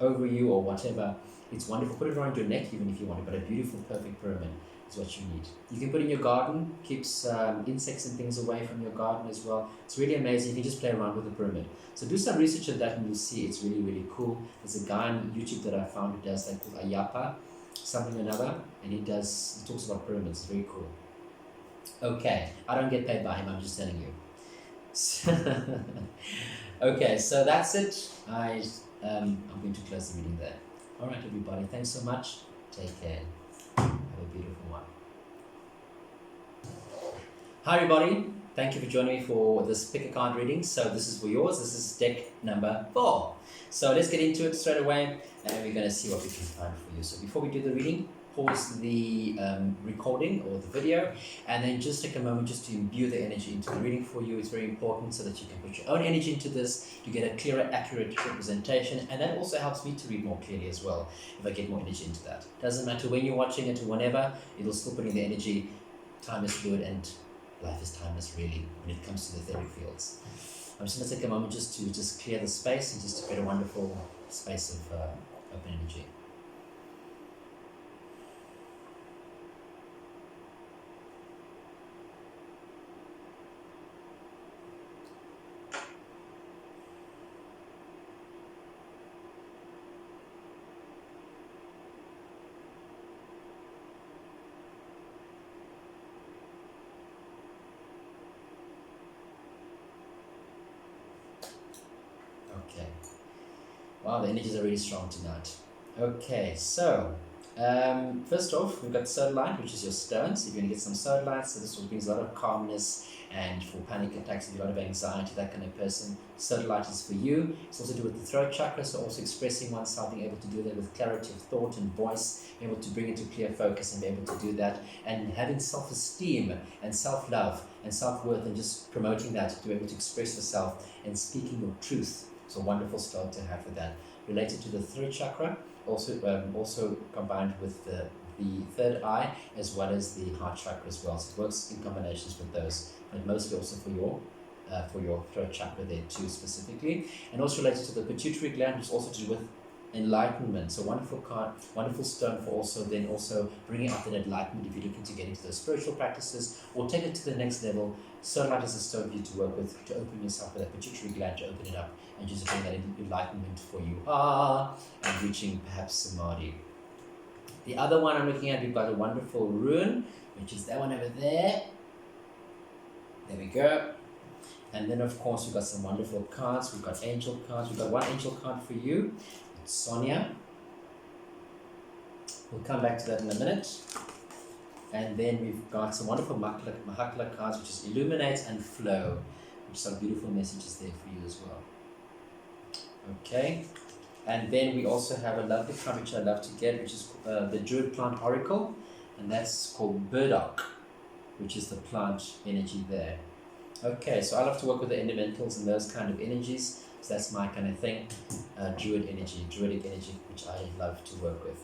over you, or whatever. It's wonderful. Put it around your neck even if you want it, but a beautiful, perfect pyramid is what you need. You can put in your garden, keeps insects and things away from your garden as well. It's really amazing. You can just play around with the pyramid. So do some research on that and you'll see it's really, really cool. There's a guy on YouTube that I found who does that called Ayapa, something or another, and he talks about pyramids. It's very cool. Okay, I don't get paid by him, I'm just telling you. Okay, so that's it. I'm going to close the reading there. All right, everybody, thanks so much. Take care. Have a beautiful one. Hi, everybody. Thank you for joining me for this pick a card reading. So this is for yours. This is deck number 4. So let's get into it straight away, and we're going to see what we can find for you. So before we do the reading, pause the recording or the video, and then just take a moment just to imbue the energy into the reading for you. It's very important so that you can put your own energy into this to get a clearer, accurate representation, and that also helps me to read more clearly as well if I get more energy into that. Doesn't matter when you're watching it or whenever, it'll still put in the energy. Time is fluid and life is timeless really when it comes to the etheric fields. I'm just going to take a moment just to clear the space and just to create a wonderful space of open energy. Okay. Wow, the energies are really strong tonight. Okay, so first off, we've got sodalite, which is your stones. You're going to get some sodalite, so this will bring a lot of calmness, and for panic attacks, a lot of anxiety, that kind of person, sodalite is for you. It's also to do with the throat chakra, so also expressing oneself, being able to do that with clarity of thought and voice, being able to bring it to clear focus and be able to do that, and having self-esteem and self-love and self-worth, and just promoting that to be able to express yourself and speaking your truth. So wonderful start to have for that. Related to the throat chakra, also combined with the third eye as well as the heart chakra as well. So it works in combinations with those, but mostly also for your throat chakra there too specifically. And also related to the pituitary gland, which is also to do with enlightenment. So wonderful card, wonderful stone for also bringing out that enlightenment if you're looking to get into those spiritual practices or take it to the next level. Sodalite is a stone for you to work with, to open yourself with that pituitary gland, to open it up and just bring that enlightenment for you. And reaching perhaps samadhi. The other one I'm looking at, we've got a wonderful rune, which is that one over there. There we go. And then of course we've got some wonderful cards. We've got angel cards. We've got one angel card for you. It's Sonia. We'll come back to that in a minute. And then we've got some wonderful Mahakala cards, which is Illuminate and Flow, which some beautiful messages there for you as well. Okay. And then we also have a lovely card which I love to get, which is the Druid Oracle, and that's called Burdock, which is the plant energy there. Okay, so I love to work with the elementals and those kind of energies, so that's my kind of thing. Druidic energy, which I love to work with.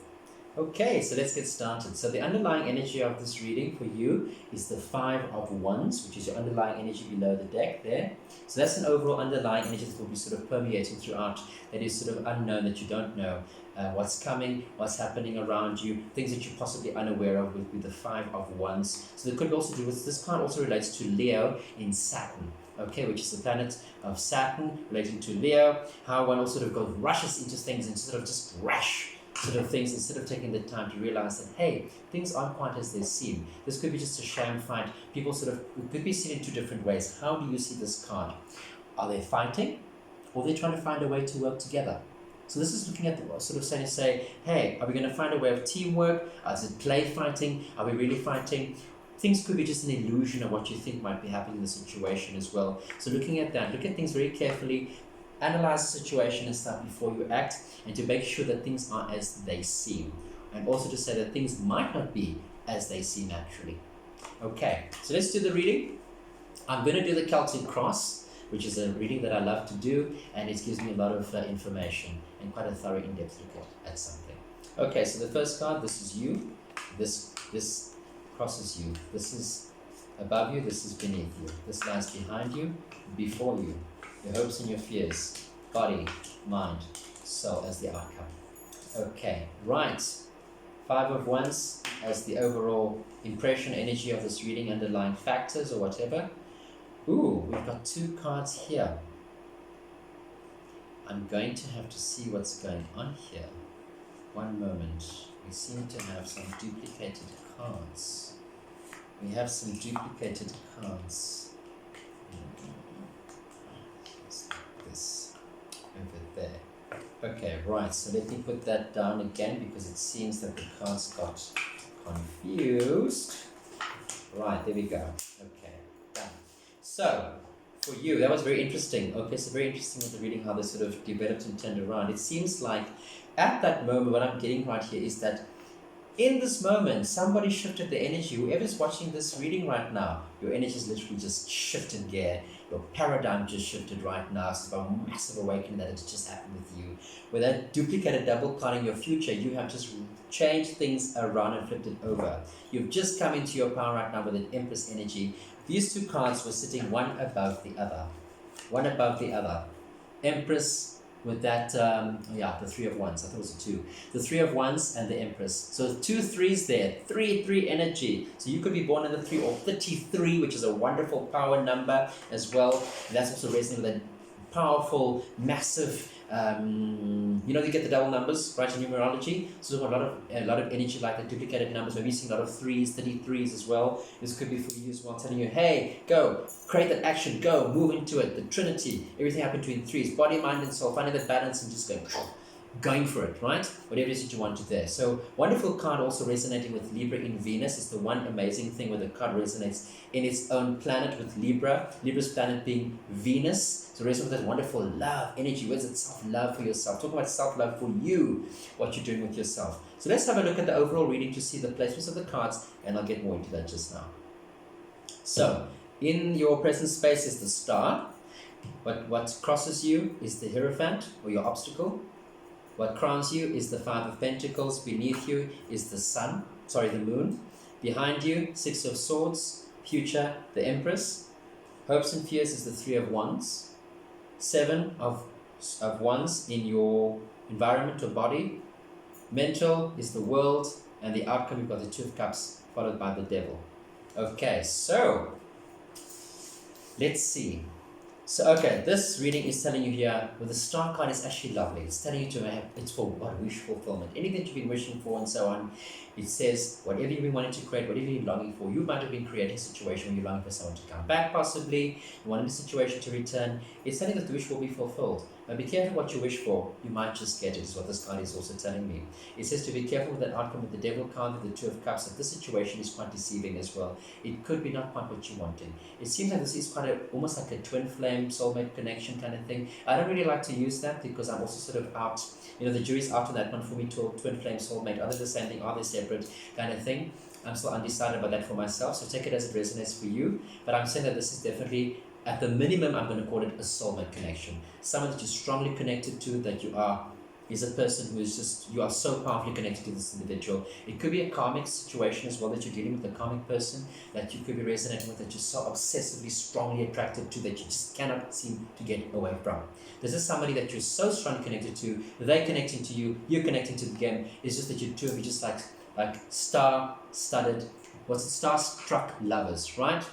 Okay, so let's get started. So the underlying energy of this reading for you is the 5 of Wands, which is your underlying energy below the deck there. So that's an overall underlying energy that will be sort of permeating throughout, that is sort of unknown, that you don't know what's coming, what's happening around you, things that you're possibly unaware of with the 5 of Wands. So that could also do with, this card also relates to Leo in Saturn. Okay, which is the planet of Saturn relating to Leo, how one also sort of rushes into things and sort of just rush sort of things instead of taking the time to realize that, hey, things aren't quite as they seem. This could be just a sham fight. People it could be seen in 2 different ways. How do you see this card? Are they fighting, or are they trying to find a way to work together? So this is looking at the sort of saying to say, hey, are we going to find a way of teamwork? Is it play fighting? Are we really fighting? Things could be just an illusion of what you think might be happening in the situation as well. So looking at that, look at things very carefully, analyze the situation and stuff before you act, and to make sure that things are as they seem. And also to say that things might not be as they seem actually. Okay, so let's do the reading. I'm going to do the Celtic cross, which is a reading that I love to do, and it gives me a lot of information and quite a thorough in-depth look at something. Okay, so the first card, this is you. This crosses you. This is above you, this is beneath you. This lies behind you, before you. Your hopes and your fears, body, mind, soul as the outcome. Okay, right. Five of Wands as the overall impression, energy of this reading, underlying factors or whatever. Ooh, we've got two cards here. I'm going to have to see what's going on here. One moment. We seem to have some duplicated cards. We have some duplicated cards. This over there. Okay, right. So let me put that down again because it seems that the cards got confused. Right, there we go. Okay, done. So, for you, that was very interesting. Okay, so very interesting with the reading how this sort of developed and turned around. It seems like at that moment, what I'm getting right here is that in this moment, somebody shifted the energy. Whoever's watching this reading right now, your energy is literally just shifted gear. Your paradigm just shifted right now. It's about a massive awakening that has just happened with you. With that duplicated double card in your future, you have just changed things around and flipped it over. You've just come into your power right now with an Empress energy. These two cards were sitting one above the other. One above the other. Empress with that, the Three of Wands. I thought it was a two. The Three of Wands and the Empress. So 2 3s there. 3 energy. So you could be born in the 3 or 33, which is a wonderful power number as well. And that's also resonating with a powerful, massive, you get the double numbers, right, in numerology. So a lot of energy like the duplicated numbers. Maybe you're seeing a lot of 3s, 33s as well. This could be for you as well, telling you, hey, go, create that action, go, move into it. The Trinity, everything happened between 3s, body, mind, and soul, finding that balance and just going for it, right? Whatever it is that you want to there. So wonderful card also resonating with Libra in Venus is the one amazing thing where the card resonates in its own planet with Libra. Libra's planet being Venus. So resonate with that wonderful love, energy. Where's it self-love for yourself? Talk about self-love for you, what you're doing with yourself. So let's have a look at the overall reading to see the placements of the cards, and I'll get more into that just now. So in your present space is the Star. What crosses you is the Hierophant, or your obstacle. What crowns you is the Five of Pentacles. Beneath you is the Moon. Behind you, Six of Swords. Future, the Empress. Hopes and fears is the Three of Wands. 7 of Wands in your environment or body. Mental is the World. And the outcome, you've got the Two of Cups, followed by the Devil. Okay, so let's see. So, okay, this reading is telling you here, with the Star card, it's actually lovely. It's telling you it's for what? Wish fulfillment. Anything that you've been wishing for and so on. It says, whatever you've been wanting to create, whatever you're longing for, you might have been creating a situation where you're longing for someone to come back, possibly. You wanted a situation to return. It's telling that the wish will be fulfilled. But be careful what you wish for. You might just get it, is what this card is also telling me. It says to be careful with that outcome with the Devil card, with the Two of Cups, that this situation is quite deceiving as well. It could be not quite what you're wanting. It seems like this is almost like a twin flame, soulmate connection kind of thing. I don't really like to use that because I'm also sort of out, the jury's out on that one for me to twin flame, soulmate. Are they the same thing? Are they separate kind of thing? I'm still undecided about that for myself, so take it as it resonates for you. But I'm saying that this is definitely, at the minimum, I'm going to call it a soulmate connection. Someone that you're strongly connected to, that is a person who is just, you are so powerfully connected to this individual. It could be a karmic situation as well, that you're dealing with a karmic person that you could be resonating with, that you're so obsessively, strongly attracted to, that you just cannot seem to get away from. This is somebody that you're so strongly connected to, they're connecting to you, you're connecting to them. It's just that you two of you just like star-studded, star-struck lovers, right?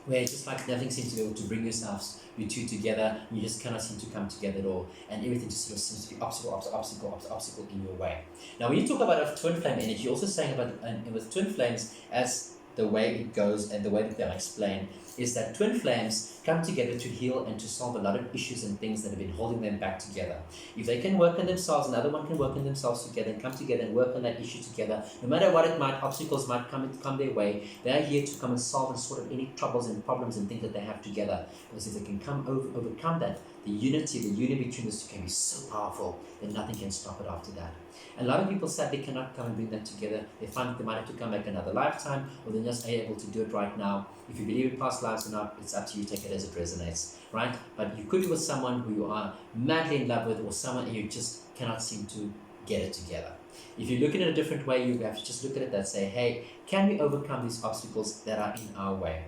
Where it's just like nothing seems to be able to bring yourselves, you two together, you just cannot seem to come together at all, and everything just sort of seems to be obstacle in your way. Now, when you talk about a twin flame energy, you're also saying about, with twin flames, as the way it goes and the way that they're explained, is that twin flames come together to heal and to solve a lot of issues and things that have been holding them back together. If they can work on themselves, another one can work on themselves together and come together and work on that issue together. No matter what it might, obstacles might come their way, they are here to come and solve and sort of any troubles and problems and things that they have together. Because if they can overcome that, the union between those two can be so powerful that nothing can stop it after that. And a lot of people sadly cannot come and bring that together. They find that they might have to come back another lifetime, or they're just able to do it right now. If you believe in past lives or not, it's up to you. Take it as it resonates, right? But you could be with someone who you are madly in love with, or someone and you just cannot seem to get it together. If you look at it a different way, you have to just look at it and say, hey, can we overcome these obstacles that are in our way?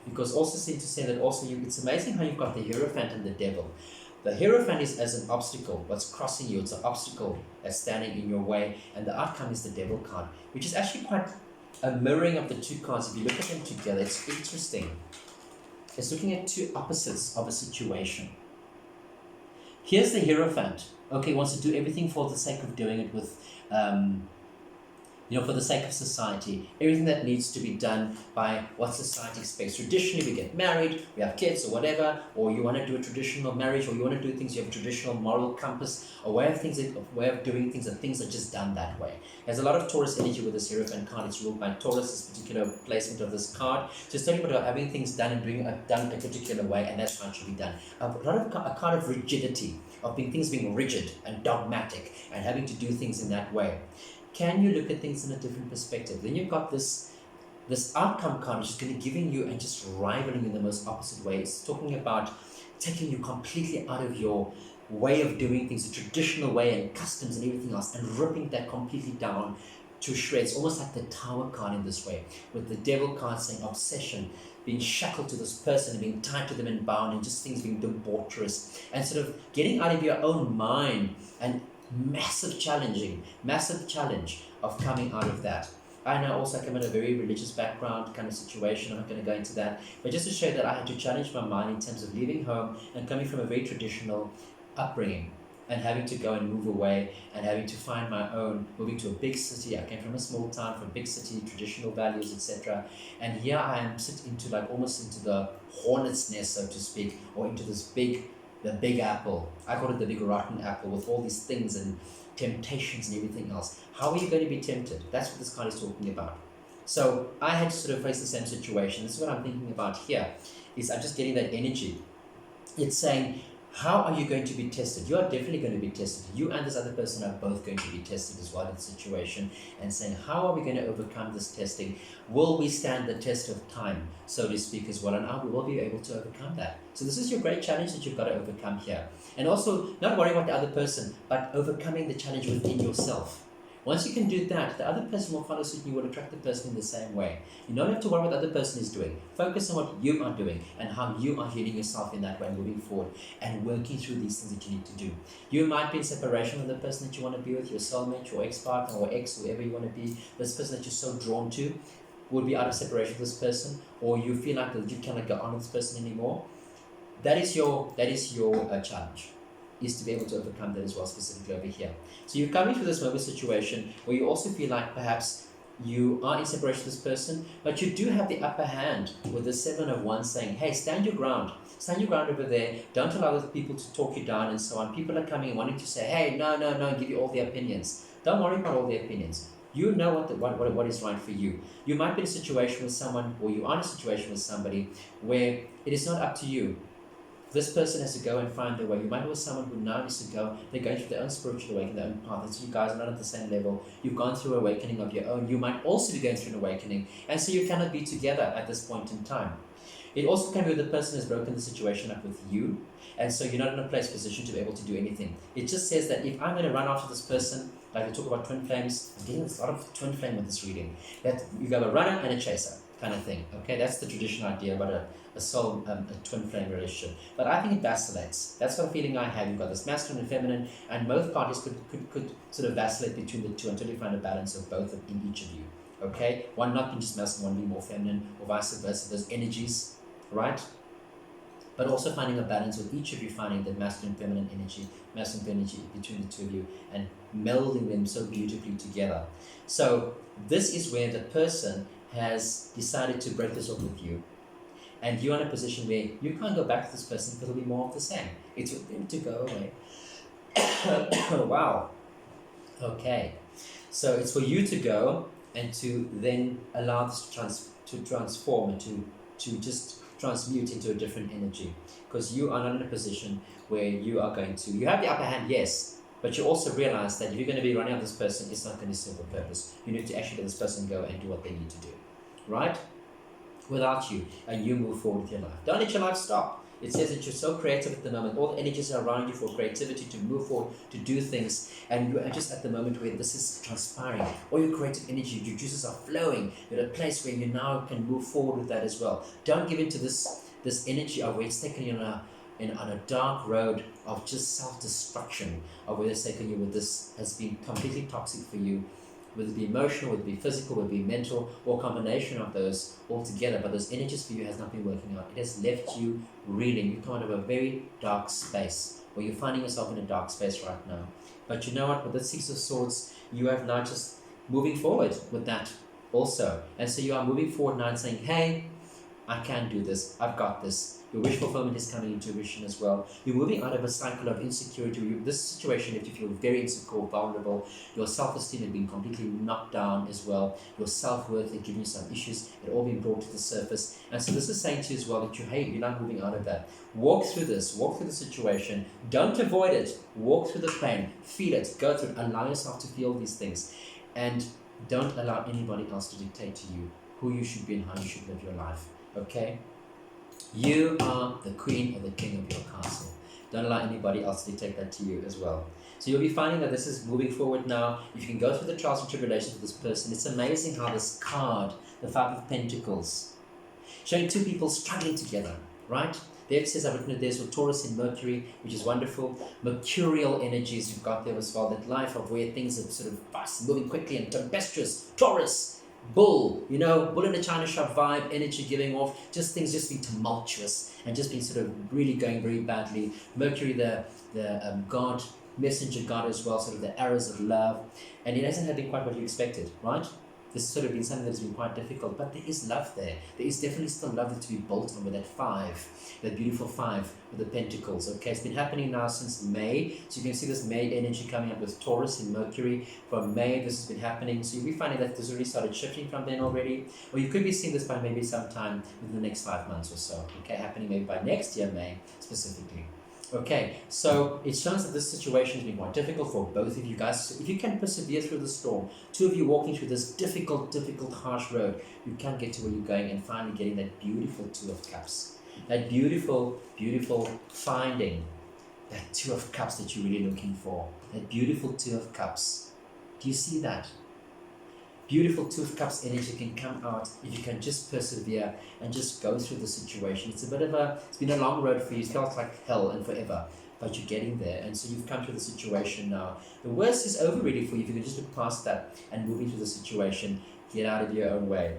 Because also seem to say that also it's amazing how you've got the Hierophant and the Devil. The Hierophant is as an obstacle, what's crossing you, it's an obstacle that's standing in your way, and the outcome is the Devil card, which is actually quite a mirroring of the two cards. If you look at them together, it's interesting. It's looking at two opposites of a situation. Here's the Hierophant. Okay, wants to do everything for the sake of doing it with, for the sake of society. Everything that needs to be done by what society expects. Traditionally, we get married, we have kids or whatever, or you want to do a traditional marriage, or you want to do things, you have a traditional moral compass, or way of doing things, and things are just done that way. There's a lot of Taurus energy with this Hierophant card. It's ruled by Taurus, this particular placement of this card. So it's talking about having things done and done a particular way, and that's how it should be done. A card of rigidity, of things being rigid and dogmatic, and having to do things in that way. Can you look at things in a different perspective? Then you've got this outcome card, which is going to giving you and just rivaling in the most opposite way. It's talking about taking you completely out of your way of doing things, the traditional way and customs and everything else, and ripping that completely down to shreds, almost like the Tower card in this way, with the Devil card saying obsession, being shackled to this person and being tied to them and bound, and just things being debaucherous, and sort of getting out of your own mind, and massive challenge of coming out of that. I know also I come in a very religious background kind of situation. I'm not going to go into that, but just to show that I had to challenge my mind in terms of leaving home and coming from a very traditional upbringing, and having to go and move away and having to find my own, moving to a big city. I came from a small town, from a big city, traditional values, etc. And here I am almost into the hornet's nest, so to speak, or into the big apple. I call it the big rotten apple, with all these things and temptations and everything else. How are you going to be tempted? That's what this card is talking about. So I had to sort of face the same situation. This is what I'm thinking about here, is I'm just getting that energy. It's saying, how are you going to be tested? You are definitely going to be tested. You and this other person are both going to be tested as well in the situation, and saying, how are we going to overcome this testing? Will we stand the test of time, so to speak, as well? And how we will be able to overcome that. So this is your great challenge that you've got to overcome here. And also, not worrying about the other person, but overcoming the challenge within yourself. Once you can do that, the other person will follow suit and you will attract the person in the same way. You don't have to worry what the other person is doing. Focus on what you are doing and how you are healing yourself in that way, moving forward and working through these things that you need to do. You might be in separation with the person that you want to be with, your soulmate, your ex-partner or ex, whoever you want to be. This person that you're so drawn to would be out of separation with this person, or you feel like you cannot go on with this person anymore. That is your challenge, is to be able to overcome that as well, specifically over here. So you're coming through this moment situation where you also feel like perhaps you are in separation with this person, but you do have the upper hand with the 7 of Wands saying, hey, stand your ground over there, don't allow other people to talk you down and so on. People are coming and wanting to say, hey, no, and give you all the opinions. Don't worry about all the opinions. You know what is right for you. You might be in a situation with someone, or you are in a situation with somebody where it is not up to you. This person has to go and find their way. You might know someone who now needs to go. They're going through their own spiritual awakening, their own path. And so you guys are not at the same level. You've gone through an awakening of your own. You might also be going through an awakening. And so you cannot be together at this point in time. It also can be the person has broken the situation up with you. And so you're not in a position to be able to do anything. It just says that if I'm going to run after this person, like we talk about twin flames, I'm getting a lot of twin flame with this reading. That you got a runner and a chaser kind of thing. Okay, that's the traditional idea about a twin flame relationship. But I think it vacillates. That's the feeling I have. You've got this masculine and feminine, and both parties could sort of vacillate between the two until you find a balance of both in each of you. Okay, one not being just masculine, one being more feminine, or vice versa. Those energies, right? But also finding a balance with each of you, finding that masculine feminine energy between the two of you, and melding them so beautifully together. So this is where the person has decided to break this off with you, and you're in a position where you can't go back to this person because it'll be more of the same. It's for them to go away. Wow. Okay. So it's for you to go and to then allow this to transform and to just transmute into a different energy, because you are not in a position where you are going to, you have the upper hand, yes, but you also realize that if you're going to be running out this person, it's not going to serve the purpose. You need to actually let this person go and do what they need to do, right? Without you, and you move forward with your life. Don't let your life stop. It says that you're so creative at the moment. All the energies are around you for creativity, to move forward, to do things. And you are just at the moment where this is transpiring. All your creative energy, your juices are flowing. You're at a place where you now can move forward with that as well. Don't give into this energy of where it's taken you on on a dark road of just self-destruction, of whether taking you with this has been completely toxic for you, whether it be emotional, whether it be physical, whether it be mental, or a combination of those all together, but those energies for you has not been working out. It has left you reeling. You come out of a very dark space, or you're finding yourself in a dark space right now. But you know what, with the Six of Swords, you have now just moving forward with that also. And so you are moving forward now and saying, hey, I can do this, I've got this. Your wish fulfillment is coming into fruition as well. You're moving out of a cycle of insecurity. This situation left you feel very insecure, vulnerable. Your self-esteem has been completely knocked down as well. Your self-worth has given you some issues. It all been brought to the surface. And so this is saying to you as well that you're not moving out of that. Walk through this. Walk through the situation. Don't avoid it. Walk through the pain. Feel it. Go through it. Allow yourself to feel these things. And don't allow anybody else to dictate to you who you should be and how you should live your life. Okay? You are the queen or the king of your castle. Don't allow anybody else to dictate that to you as well. So you'll be finding that this is moving forward now. If you can go through the trials and tribulations with this person, it's amazing how this card, the Five of Pentacles, showing two people struggling together, right? There it says, I've written it there, so Taurus and Mercury, which is wonderful. Mercurial energies you've got there as well. That life of where things are sort of fast, moving quickly and tempestuous. Taurus. Bull, bull in a china shop vibe, energy giving off, just things just being tumultuous and just being sort of really going very badly. Mercury, the god, messenger god as well, sort of the arrows of love, and it hasn't been quite what you expected, right? This has sort of been something that has been quite difficult, but there is love there. There is definitely still love to be built on with that five, that beautiful five with the pentacles. Okay, it's been happening now since May, so you can see this May energy coming up with Taurus and Mercury. From May, this has been happening, so you'll be finding that this already started shifting from then already, or you could be seeing this by maybe sometime within the next 5 months or so. Okay, happening maybe by next year, May specifically. Okay, so it shows that this situation has been quite difficult for both of you guys. If you can persevere through the storm, two of you walking through this difficult, harsh road, you can get to where you're going and finally getting that beautiful Two of Cups. That beautiful, finding that Two of Cups that you're really looking for. That beautiful Two of Cups. Do you see that? Beautiful Two of Cups energy can come out if you can just persevere and just go through the situation. It's been a long road for you. It felt like hell and forever, but you're getting there. And so you've come through the situation now. The worst is over really for you. If you can just look past that and move into the situation, get out of your own way,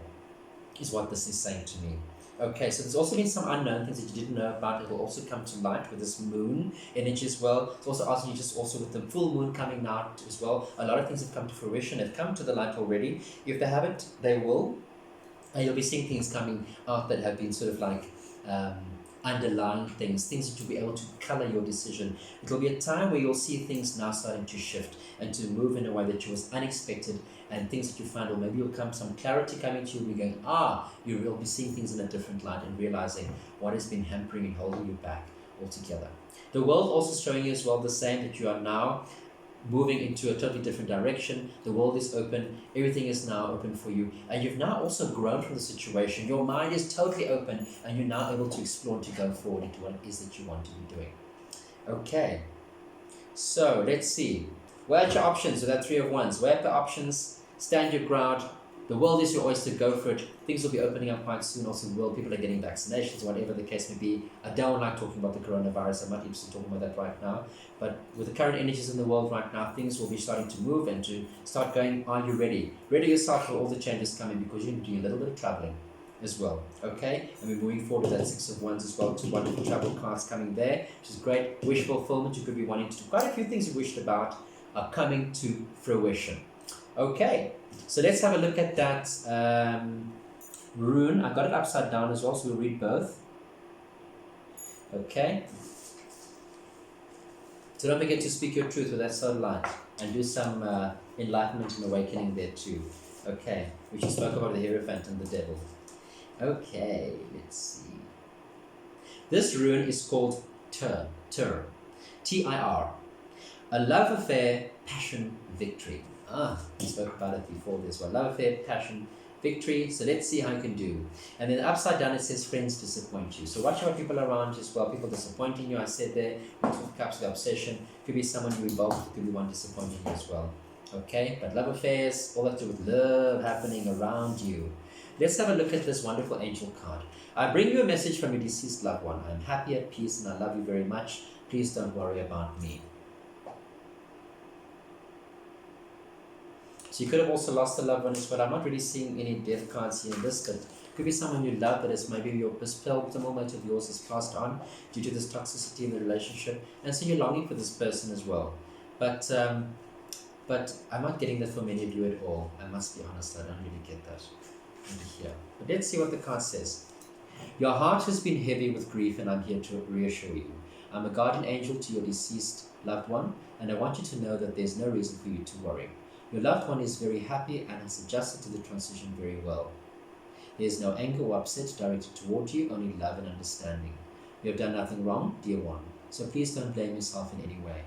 is what this is saying to me. Okay, so there's also been some unknown things that you didn't know about. It will also come to light with this moon energy as well. It's also asking you just also with the full moon coming out as well. A lot of things have come to fruition, have come to the light already. If they haven't, they will. And you'll be seeing things coming out that have been sort of like underlying things that you'll be able to color your decision. It will be a time where you'll see things now starting to shift and to move in a way that was unexpected, and things that you find, or maybe you'll come some clarity coming to you, and you're going, you will be seeing things in a different light and realizing what has been hampering and holding you back altogether. The world also showing you as well the same, that you are now moving into a totally different direction. The world is open, everything is now open for you, and you've now also grown from the situation. Your mind is totally open, and you're now able to explore and to go forward into what it is that you want to be doing. Okay, so let's see. Weigh out your options with that Three of Wands. Weigh out the options, stand your ground. The world is your oyster, go for it. Things will be opening up quite soon. Also, the world, people are getting vaccinations, whatever the case may be. I don't like talking about the coronavirus. I'm not interested in talking about that right now. But with the current energies in the world right now, things will be starting to move and to start going, are you ready? Ready yourself for all the changes coming, because you're doing a little bit of traveling as well. Okay? And we're moving forward with that Six of Wands as well. Two wonderful travel cards coming there, which is great. Wish fulfillment. You could be wanting to do quite a few things you wished about are coming to fruition. Okay, so let's have a look at that rune. I got it upside down as well, so we'll read both. Okay. So don't forget to speak your truth with that soul light and do some enlightenment and awakening there too. Okay, we just spoke about the Hierophant and the Devil. Okay, let's see. This rune is called Tir, T-I-R. A love affair, passion, victory. We spoke about it before this one. Love affair, passion, victory. So let's see how you can do. And then upside down it says friends disappoint you. So watch out people around you as well. People disappointing you. I said there, Two of Cups, the obsession. Could be someone you involved with, could be one disappointing you as well. Okay, but love affairs, all that to do with love happening around you. let's have a look at this wonderful angel card. I bring you a message from your deceased loved one. I'm happy, at peace, and I love you very much. Please don't worry about me. So you could have also lost a loved one as well. I'm not really seeing any death cards here in this, but it could be someone you love that is maybe your pivotal moment of yours has passed on due to this toxicity in the relationship, and so you're longing for this person as well. But I'm not getting that for many of you at all. I must be honest, I don't really get that here. But let's see what the card says. Your heart has been heavy with grief, and I'm here to reassure you. I'm a guardian angel to your deceased loved one, and I want you to know that there's no reason for you to worry. Your loved one is very happy and has adjusted to the transition very well. There is no anger or upset directed toward you, only love and understanding. You have done nothing wrong, dear one, so please don't blame yourself in any way.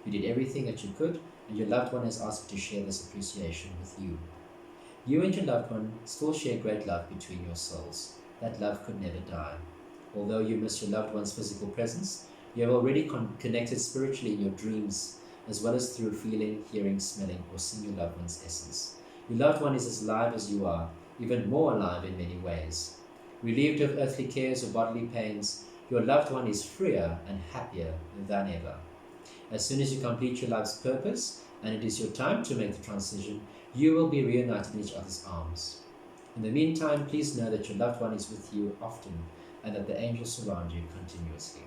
You did everything that you could, and your loved one has asked to share this appreciation with you. You and your loved one still share great love between your souls. That love could never die. Although you miss your loved one's physical presence, you have already connected spiritually in your dreams, as well as through feeling, hearing, smelling, or seeing your loved one's essence. Your loved one is as alive as you are, even more alive in many ways. Relieved of earthly cares or bodily pains, your loved one is freer and happier than ever. As soon as you complete your life's purpose, and it is your time to make the transition, you will be reunited in each other's arms. In the meantime, please know that your loved one is with you often, and that the angels surround you continuously.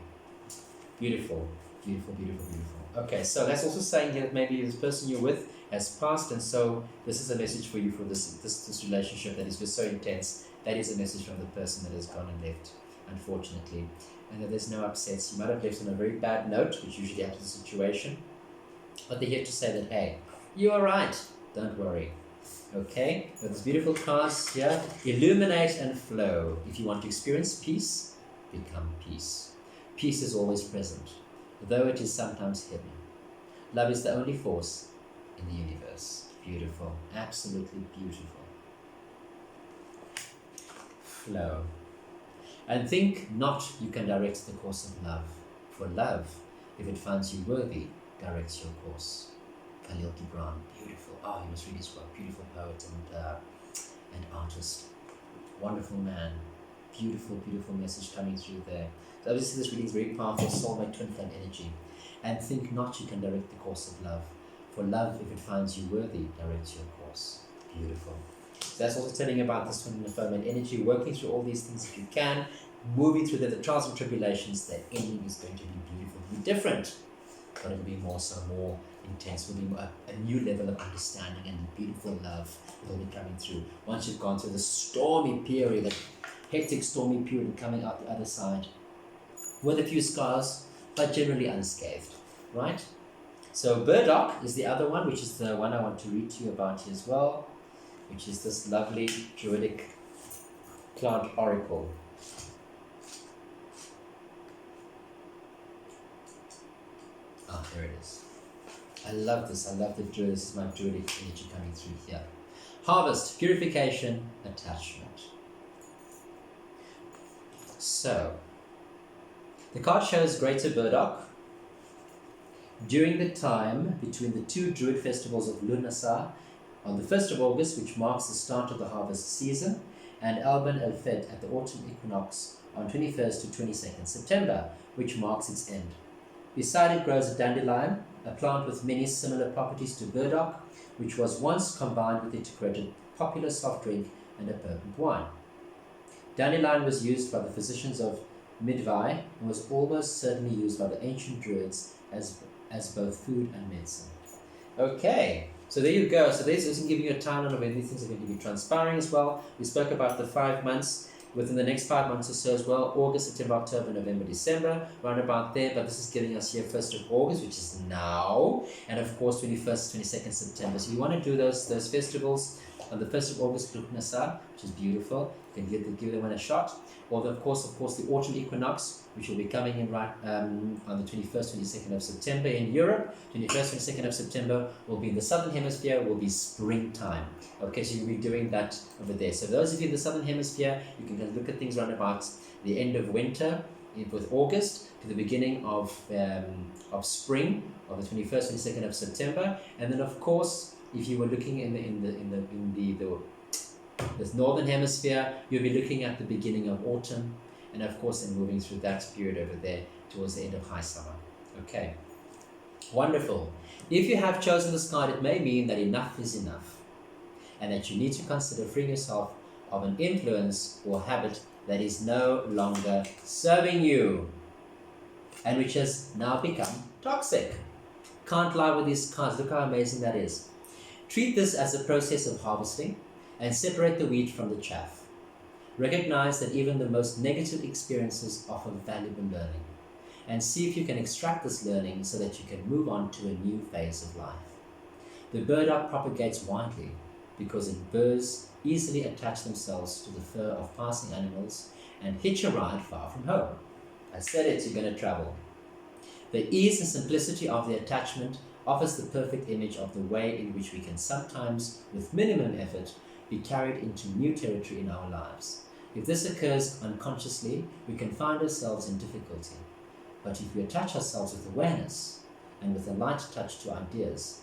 Beautiful, beautiful, beautiful, beautiful. Okay, so that's also saying that maybe this person you're with has passed, and so this is a message for you for this relationship that is just so intense. That is a message from the person that has gone and left, unfortunately. And that there's no upsets. You might have left on a very bad note, which usually happens in the situation. But they're here to say that, hey, you are right. Don't worry. Okay? With these beautiful cards here, illuminate and flow. If you want to experience peace, become peace. Peace is always present, though it is sometimes hidden. Love is the only force in the universe. Beautiful. Absolutely beautiful. Flow. And think not you can direct the course of love. For love, if it finds you worthy, directs your course. Khalil Gibran, beautiful. Oh, he was really well. Beautiful poet and artist. Wonderful man. Beautiful, beautiful message coming through there. So obviously this reading is very powerful, soulmate twin flame energy. And think not you can direct the course of love. For love, if it finds you worthy, directs your course. Beautiful. So that's also telling you about this twin flame energy, working through all these things if you can, moving through the trials and tribulations. The ending is going to be beautiful, be different, but it'll be more intense. It'll be a new level of understanding and beautiful love will be coming through. Once you've gone through the stormy period, the hectic stormy period, and coming out the other side with a few scars, but generally unscathed, right? So burdock is the other one, which is the one I want to read to you about here as well, which is this lovely Druidic plant oracle. Ah, there it is. I love this. I love the Druid. This is my Druidic energy coming through here. Harvest, purification, attachment. So, the card shows greater burdock. During the time between the two Druid festivals of Lunasa on the 1st of August, which marks the start of the harvest season, and Alban El Fed at the autumn equinox on 21st to 22nd September, which marks its end. Beside it grows a dandelion, a plant with many similar properties to burdock, which was once combined with it to create a popular soft drink and a potent wine. Dandelion was used by the physicians of Midvai and was almost certainly used by the ancient Druids as both food and medicine. Okay, so there you go. So this is giving you a timeline of when these things are going to be transpiring as well. We spoke about the 5 months. Within the next 5 months or so as well, August, September, October, November, December, round about there, but this is giving us here 1st of August, which is now, and of course 21st, 22nd September. So you want to do those festivals on the 1st of August, Luknasa, which is beautiful. You can give them one a shot. Or of course, the autumn equinox, which will be coming in right on the 21st, 22nd of September in Europe. 21st, 22nd of September will be in the southern hemisphere, will be springtime. Okay, so you'll be doing that over there. So those of you in the southern hemisphere, you can look at things around about the end of winter with August to the beginning of spring, of the 21st, 22nd of September. And then of course, if you were looking in the With Northern Hemisphere, you'll be looking at the beginning of autumn, and of course then moving through that period over there towards the end of high summer. Okay, wonderful. If you have chosen this card, it may mean that enough is enough, and that you need to consider freeing yourself of an influence or habit that is no longer serving you, and which has now become toxic. Can't lie with these cards. Look how amazing that is. Treat this as a process of harvesting and separate the wheat from the chaff. Recognize that even the most negative experiences offer valuable learning, and see if you can extract this learning so that you can move on to a new phase of life. The burdock propagates widely because birds easily attach themselves to the fur of passing animals and hitch a ride far from home. I said it, you're going to travel. The ease and simplicity of the attachment offers the perfect image of the way in which we can sometimes, with minimum effort, be carried into new territory in our lives. If this occurs unconsciously, we can find ourselves in difficulty. But if we attach ourselves with awareness and with a light touch to ideas,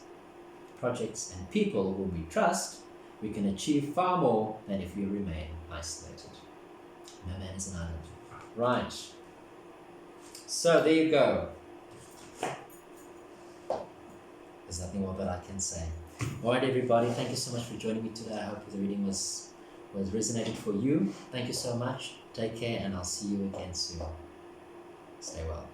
projects, and people whom we trust, we can achieve far more than if we remain isolated. No man is an island. Right. So there you go. There's nothing more that I can say. All right, everybody. Thank you so much for joining me today. I hope the reading was resonated for you. Thank you so much. Take care, and I'll see you again soon. Stay well.